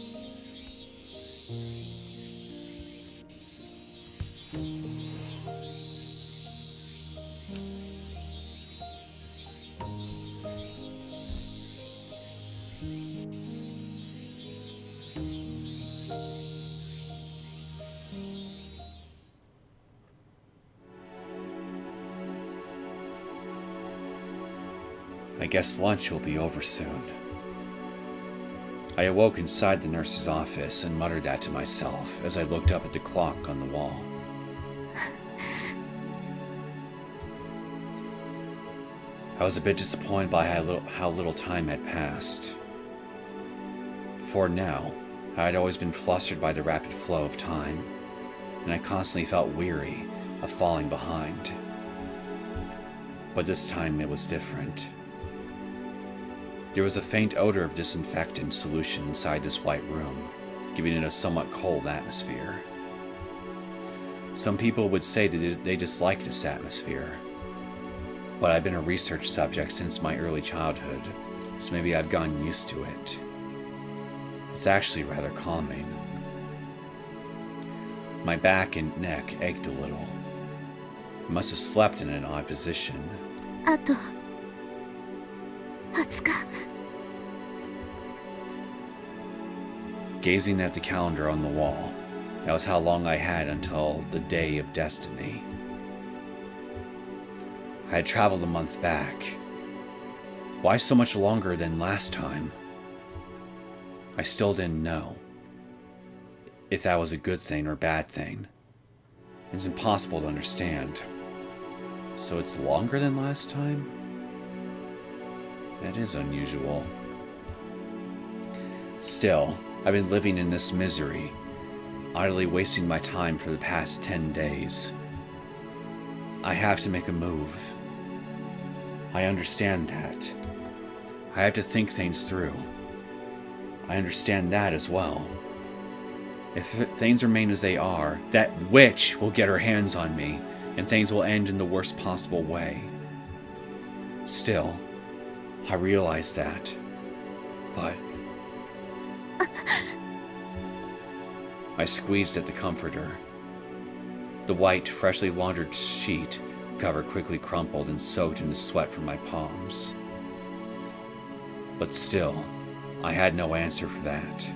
I guess lunch will be over soon. I awoke inside the nurse's office and muttered that to myself as I looked up at the clock on the wall. I was a bit disappointed by how little time had passed. Before now, I had always been flustered by the rapid flow of time, and I constantly felt weary of falling behind. But this time it was different. There was a faint odor of disinfectant solution inside this white room, giving it a somewhat cold atmosphere. Some people would say that they dislike this atmosphere, but I've been a research subject since my early childhood, so maybe I've gotten used to it. It's actually rather calming. My back and neck ached a little. I must have slept in an odd position. あと20日。 Gazing at the calendar on the wall, that was how long I had until the day of destiny. I had traveled a month back. Why so much longer than last time? I still didn't know if that was a good thing or bad thing. It's impossible to understand. So it's longer than last time? That is unusual. Still, I've been living in this misery, idly wasting my time for the past 10 days. I have to make a move. I understand that. I have to think things through. I understand that as well. If things remain as they are, that witch will get her hands on me, and things will end in the worst possible way. Still, I realize that. But I squeezed at the comforter. The white, freshly laundered sheet cover quickly crumpled and soaked into sweat from my palms. But still, I had no answer for that.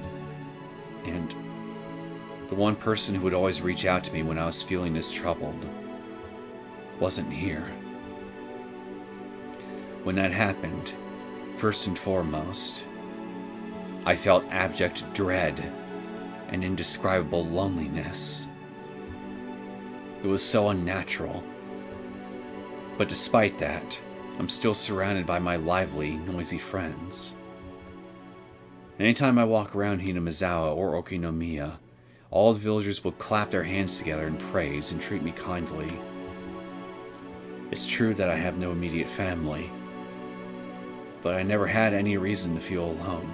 And the one person who would always reach out to me when I was feeling this troubled wasn't here. When that happened, first and foremost, I felt abject dread and indescribable loneliness. It was so unnatural. But despite that, I'm still surrounded by my lively, noisy friends. Anytime I walk around Hinamizawa or Okinomiya, all the villagers will clap their hands together in praise and treat me kindly. It's true that I have no immediate family, but I never had any reason to feel alone.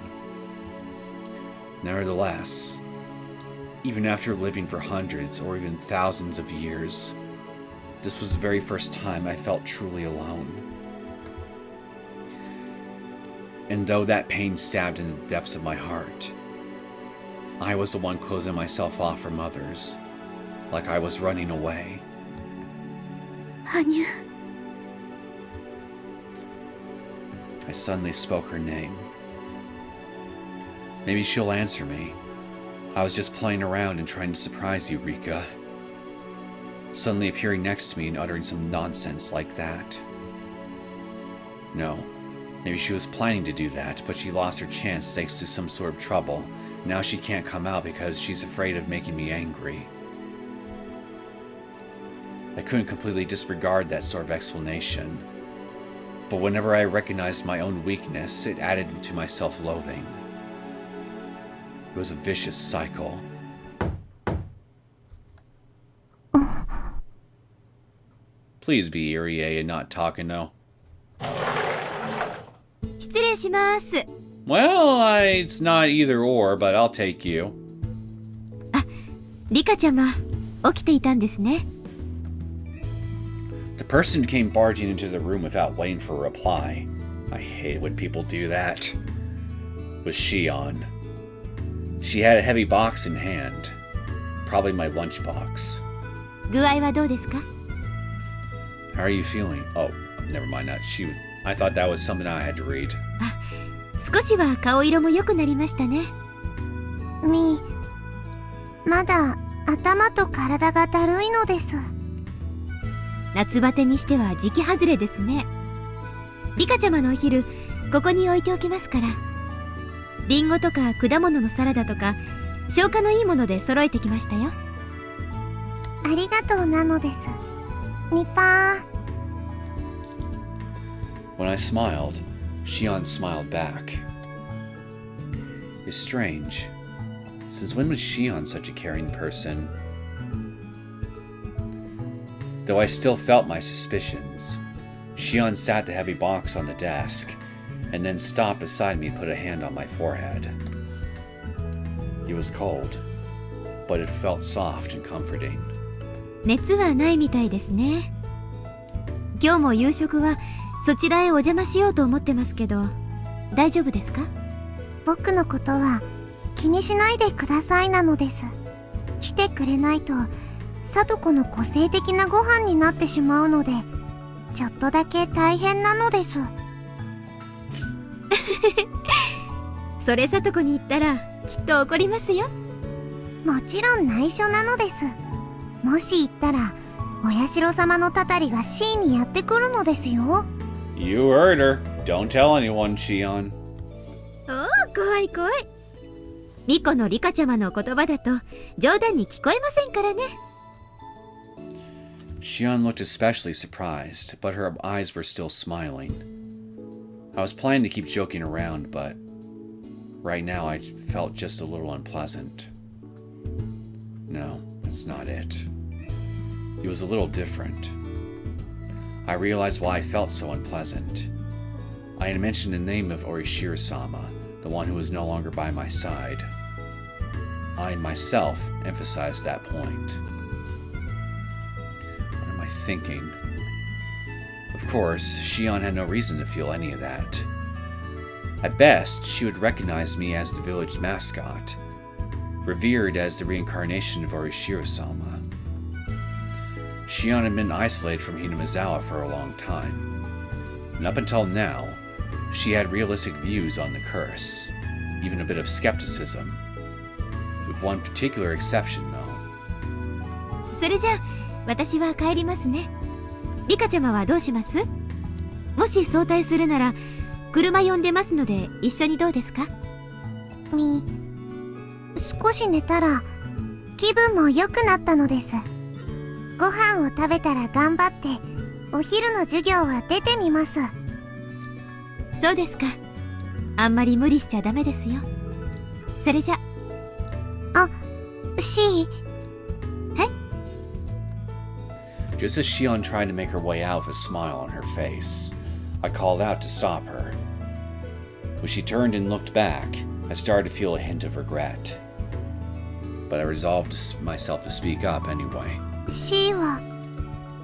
Nevertheless, even after living for hundreds or even thousands of years, this was the very first time I felt truly alone. And though that pain stabbed in the depths of my heart, I was the one closing myself off from others, like I was running away. 羽生。 I suddenly spoke her name. Maybe she'll answer me. I was just playing around and trying to surprise you, Rika. Suddenly appearing next to me and uttering some nonsense like that. No, maybe she was planning to do that, but she lost her chance thanks to some sort of trouble. Now she can't come out because she's afraid of making me angry. I couldn't completely disregard that sort of explanation, but whenever I recognized my own weakness, it added to my self-loathing. It was a vicious cycle. Please be Irie and not Takano. 失礼します。 Well, it's not either or, but I'll take you. リカちゃま、起きていたんですね。 The person who came barging into the room without waiting for a reply, I hate when people do that, was Shion. She had a heavy box in hand, probably my lunchbox. 具合はどうですか？ How are you feeling? Oh, never mind that. I thought that was something I had to read. 少しは顔色も良くなりましたね。まだ頭と体がだるいのです。夏バテにしては時期外れですね。リカちゃまのお昼、ここに置いておきますから。リンゴとか果物のサラダとか、消化のいいもので揃えてきましたよ。ありがとうなのです。ニパー。 When I smiled, Shion smiled back. It's strange. Since when was Shion such a caring person? Though I still felt my suspicions, Shion sat the heavy box on the desk, and then stopped beside me and put a hand on my forehead. He was cold, but it felt soft and comforting. 熱はないみたいですね。今日も夕食はそちらへお邪魔しようと思ってますけど、大丈夫ですか？僕のことは気にしないでくださいなのです。来てくれないと聡子の個性的なご飯になってしまうので、ちょっとだけ大変なのです。それ聡子に言ったらきっと怒りますよ。もちろん内緒なのです。もし言ったらお社様のたたりが C にやってくるのですよ。 You heard her. Don't tell anyone, Shion. おお、怖い怖い。リコのリカちゃまの言葉だと冗談に聞こえませんからね。Shion looked especially surprised, but her eyes were still smiling. I was planning to keep joking around, but right now I felt just a little unpleasant. No, that's not it. It was a little different. I realized why I felt so unpleasant. I had mentioned the name of Orishiro-sama, the one who was no longer by my side. I myself emphasized that point. What am I thinking? Of course, Shion had no reason to feel any of that. At best, she would recognize me as the village mascot, revered as the reincarnation of Orishiro-sama. Shion had been isolated from Hinamizawa for a long time, and up until now, she had realistic views on the curse, even a bit of skepticism. With one particular exception, though. それじゃあ私は帰りますね。リカちゃまはどうします？もし早退するなら車呼んでますので一緒にどうですか？少し寝たら気分も良くなったのです。ご飯を食べたら頑張ってお昼の授業は出てみます。そうですか。あんまり無理しちゃダメですよ。それじゃ。あ、C。はい。Just as Shion tried to make her way out with a smile on her face, I called out to stop her. When she turned and looked back, I started to feel a hint of regret. But I resolved myself to speak up anyway. C は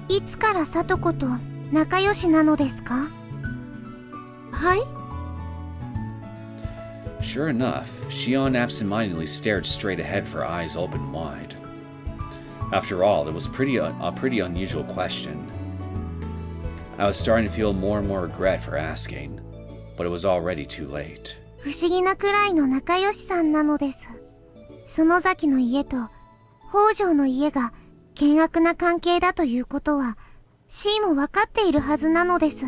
いつから聡子と仲良しなのですか？はい。 Sure enough, Shion absentmindedly stared straight ahead with her eyes open wide. After all, it was a pretty unusual question. I was starting to feel more and more regret for asking, but it was already too late. 不思議なくらいの仲良しさんなのです。園崎の家と北条の家が険悪な関係だということは C も分かっているはずなのです。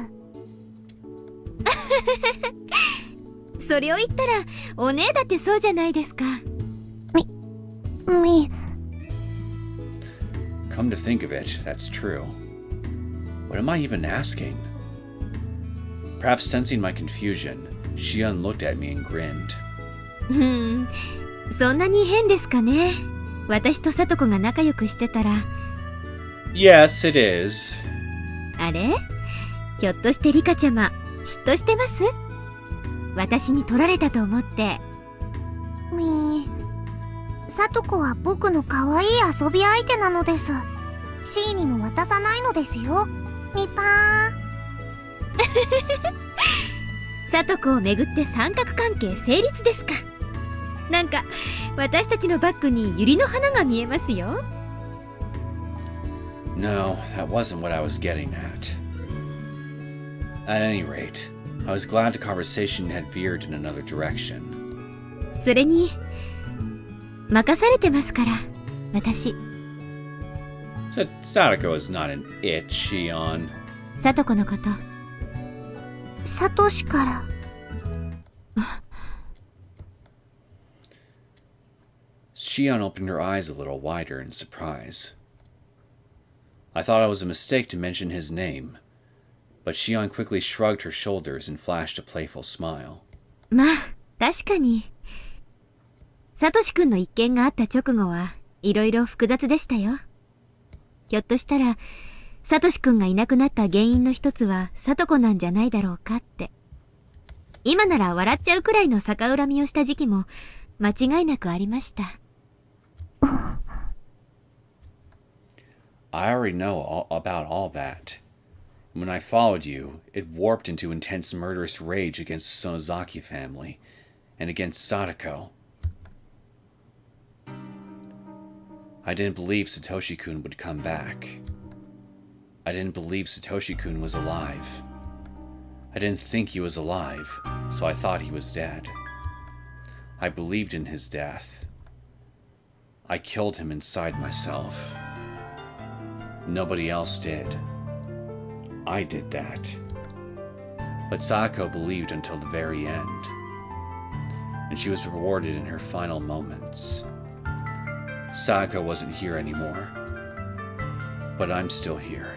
それを言ったらお姉だってそうじゃないですか。Come to think of it, that's true. What am I even asking? Perhaps sensing my confusion, Shion looked at me and grinned. そんなに変ですかね。私と聡子が仲良くしてたら。Yes, it is. あれ？ひょっとしてリカちゃま嫉妬してます？私に取られたと思って。聡子は僕の可愛い遊び相手なのです。C にも渡さないのですよ。ニパー。聡子をめぐって三角関係成立ですか。なんか私たちのバッグに百合の花が見えますよ。No, that wasn't what I was getting at. At any rate, I was glad the conversation had veered in another direction. それに任されてますから、私。Sadako is not an it, Shion. 聡子のこと。サトシから。Shion opened her eyes a little wider in surprise. I thought it was a mistake to mention his name, but Shion quickly shrugged her shoulders and flashed a playful smile. まあ、確かに。サトシ君の一件があった直後はいろいろ複雑でしたよ。ひょっとしたら、サトシ君がいなくなった原因の一つはサトコなんじゃないだろうかって。今なら笑っちゃうくらいの逆恨みをした時期も間違いなくありました。I already know about all that. When I followed you, it warped into intense murderous rage against the Sonozaki family and against Sadako. I didn't believe Satoshi-kun would come back. I didn't believe Satoshi-kun was alive. I didn't think he was alive, so I thought he was dead. I believed in his death. I killed him inside myself. Nobody else did. I did that. But Sadako believed until the very end, and she was rewarded in her final moments. Sadako wasn't here anymore, but I'm still here.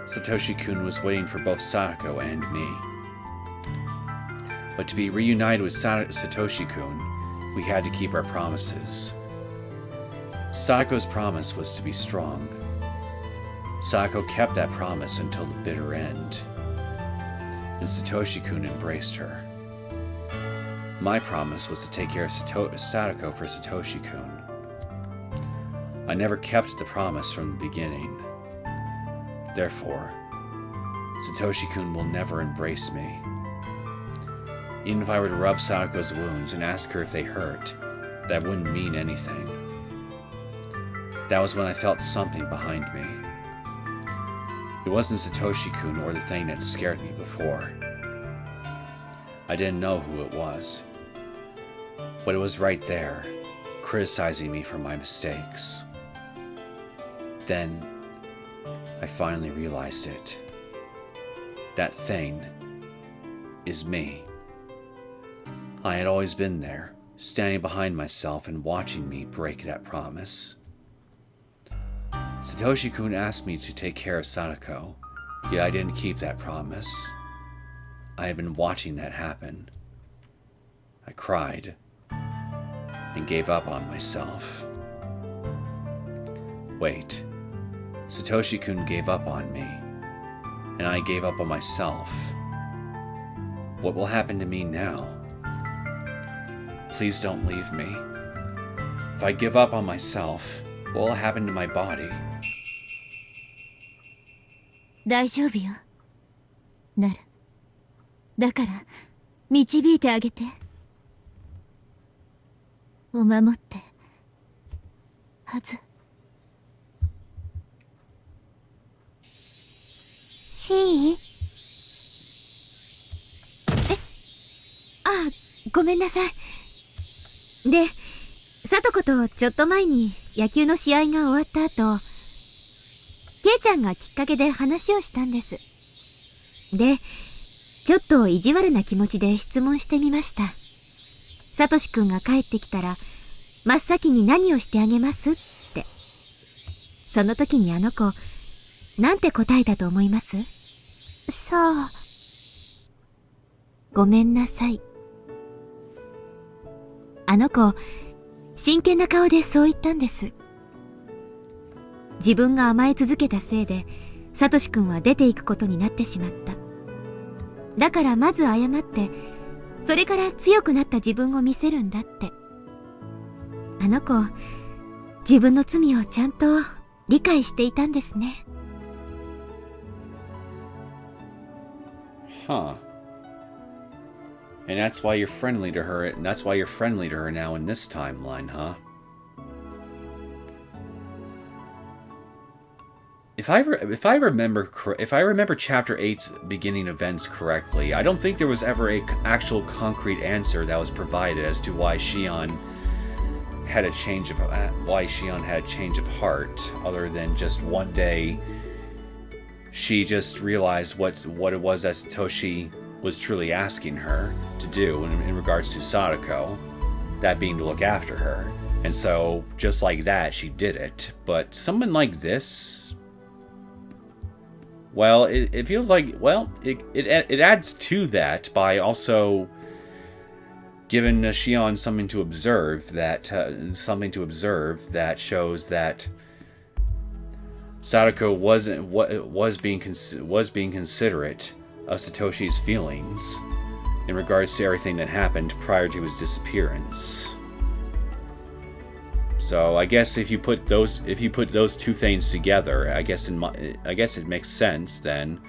Satoshi-kun was waiting for both Sadako and me. But to be reunited with Satoshi-kun, we had to keep our promises. Sadako's promise was to be strong. Sadako kept that promise until the bitter end, and Satoshi-kun embraced her. My promise was to take care of Sadako for Satoshi-kun. I never kept the promise from the beginning. Therefore, Satoshi-kun will never embrace me. Even if I were to rub Sadako's wounds and ask her if they hurt, that wouldn't mean anything. That was when I felt something behind me. It wasn't Satoshi-kun or the thing that scared me before. I didn't know who it was. But it was right there, criticizing me for my mistakes. Then, I finally realized it. That thing is me. I had always been there, standing behind myself and watching me break that promise. Satoshi-kun asked me to take care of Sadako, yet I didn't keep that promise. I had been watching that happen. I cried and gave up on myself. Wait, Satoshi-kun gave up on me, and I gave up on myself. What will happen to me now? Please don't leave me. If I give up on myself, what will happen to my body? 大丈夫よ。なる。だから、導いてあげて。お守って。はず。ごめんなさい。で、さとことちょっと前に野球の試合が終わった後、ケイちゃんがきっかけで話をしたんです。で、ちょっと意地悪な気持ちで質問してみました。サトシくんが帰ってきたら、真っ先に何をしてあげますって。その時にあの子、なんて答えたと思います？さあ。ごめんなさい。あの子、真剣な顔でそう言ったんです。自分が甘え続けたせいで、サトシ君は出ていくことになってしまった。だからまず謝って、それから強くなった自分を見せるんだって。あの子、自分の罪をちゃんと理解していたんですね。Huh. And that's why you're friendly to her, and that's why you're friendly to her now in this timeline, huh? If I remember Chapter 8's beginning events correctly, I don't think there was ever a actual concrete answer that was provided as to why Shion had a change of heart, other than just one day she just realized what it was that Satoshi was truly asking her to do in regards to Sadako, that being to look after her. And so, just like that, she did it. But someone like this, well, it feels like, well, it adds to that by also giving Shion something to observe that shows that Sadako was being considerate of Satoshi's feelings in regards to everything that happened prior to his disappearance. So I guess if you put those two things together, I guess it makes sense then.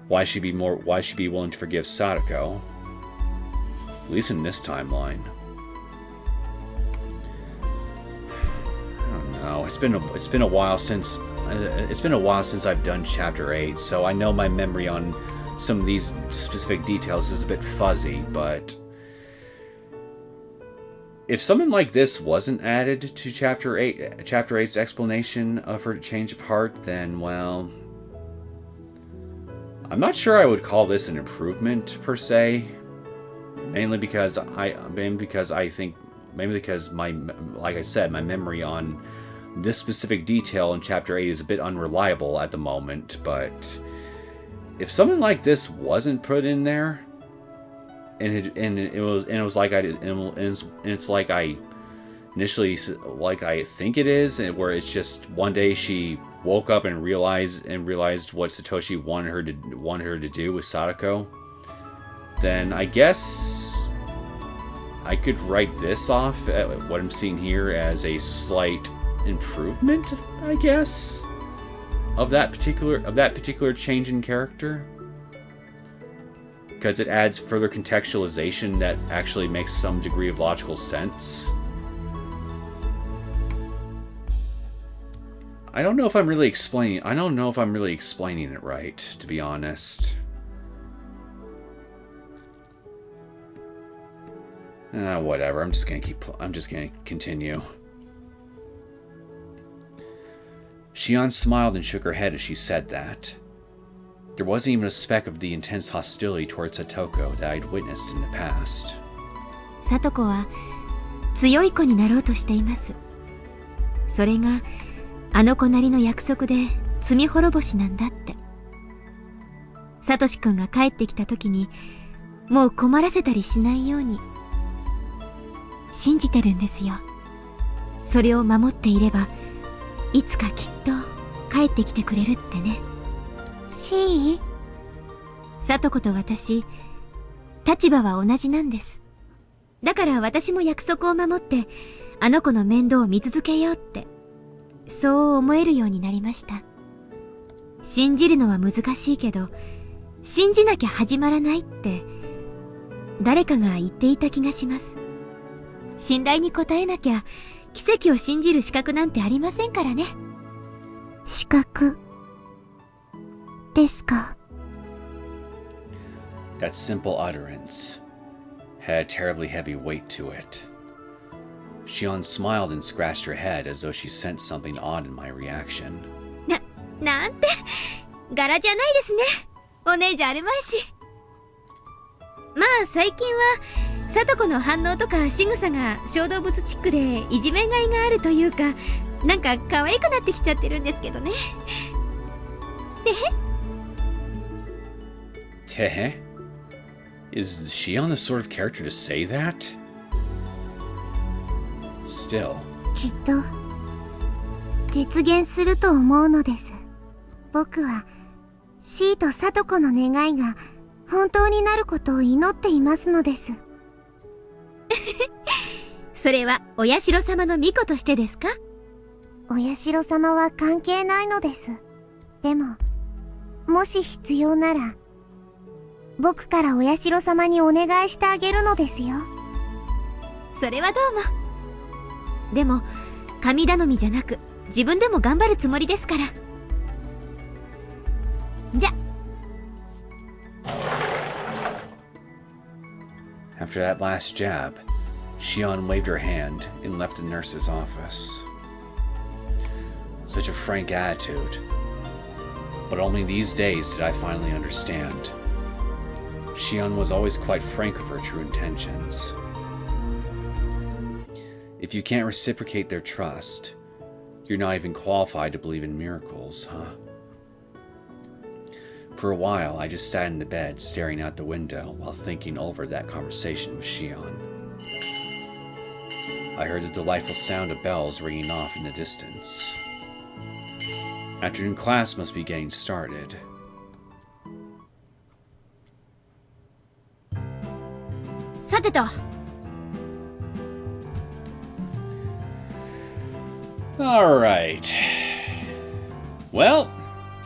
Why she'd be willing to forgive Sadako, at least in this timeline. I don't know. It's been a while since I've done Chapter 8, so I know my memory on some of these specific details is a bit fuzzy, but if something like this wasn't added to Chapter 8's explanation of her change of heart, then, well, I'm not sure I would call this an improvement per se. Mainly because my, like I said, my memory on this specific detail in Chapter 8 is a bit unreliable at the moment. But if something like this wasn't put in there, it's like I initially like I think it is, and where it's just one day she woke up and realized what Satoshi wanted her to do with Sadako, then I guess I could write this off at what I'm seeing here as a slight improvement, I guess, of that particular change in character, because it adds further contextualization that actually makes some degree of logical sense. I don't know if I'm really explaining it right, to be honest. Whatever. I'm just gonna continue. Shion smiled and shook her head as she said that. There wasn't even a speck of the intense hostility towards Satoko that I'd witnessed in the past. サトコは強い子になろうとしています。それがあの子なりの約束で罪滅ぼしなんだって。サトシ君が帰ってきた時にもう困らせたりしないように信じてるんですよ。それを守っていればいつかきっと帰ってきてくれるってね。C？ サトコと私、立場は同じなんです。だから私も約束を守ってあの子の面倒を見続けようってそう思えるようになりました。信じるのは難しいけど信じなきゃ始まらないって誰かが言っていた気がします。信頼に応えなきゃ奇跡を信じる資格なんてありませんからね。資格ですか。 That simple utterance had a terribly heavy weight to it. Shion smiled and scratched her head as though she sensed something odd in my reaction. なんて柄じゃないですね。お姉じゃあるまいし。まあ最近はサトコの反応とか仕草が小動物チックでいじめがいがあるというか、なんか可愛くなってきちゃってるんですけどね。てへ Is Shion the sort of character to say that? Still. きっと実現すると思うのです。僕は C とサトコの願いが本当になることを祈っていますのです。それはお社様の巫女としてですか？お社様は関係ないのです。でももし必要なら僕からお社様にお願いしてあげるのですよ。それはどうも。でも神頼みじゃなく自分でも頑張るつもりですから。じゃ。After that last jab, Shion waved her hand and left the nurse's office. Such a frank attitude. But only these days did I finally understand. Shion was always quite frank of her true intentions. If you can't reciprocate their trust, you're not even qualified to believe in miracles, huh? For a while, I just sat in the bed staring out the window while thinking over that conversation with Shion. I heard the delightful sound of bells ringing off in the distance. Afternoon class must be getting started. てと。Alright. Well,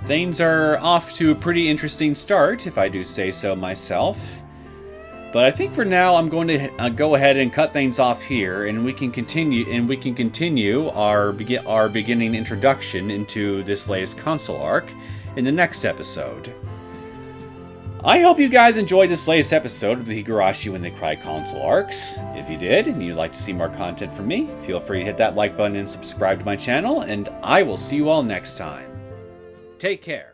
things are off to a pretty interesting start, if I do say so myself. But I think for now I'm going to go ahead and cut things off here, and we can continue our beginning introduction into this latest console arc in the next episode. I hope you guys enjoyed this latest episode of the Higurashi When They Cry console arcs. If you did, and you'd like to see more content from me, feel free to hit that like button and subscribe to my channel, and I will see you all next time. Take care.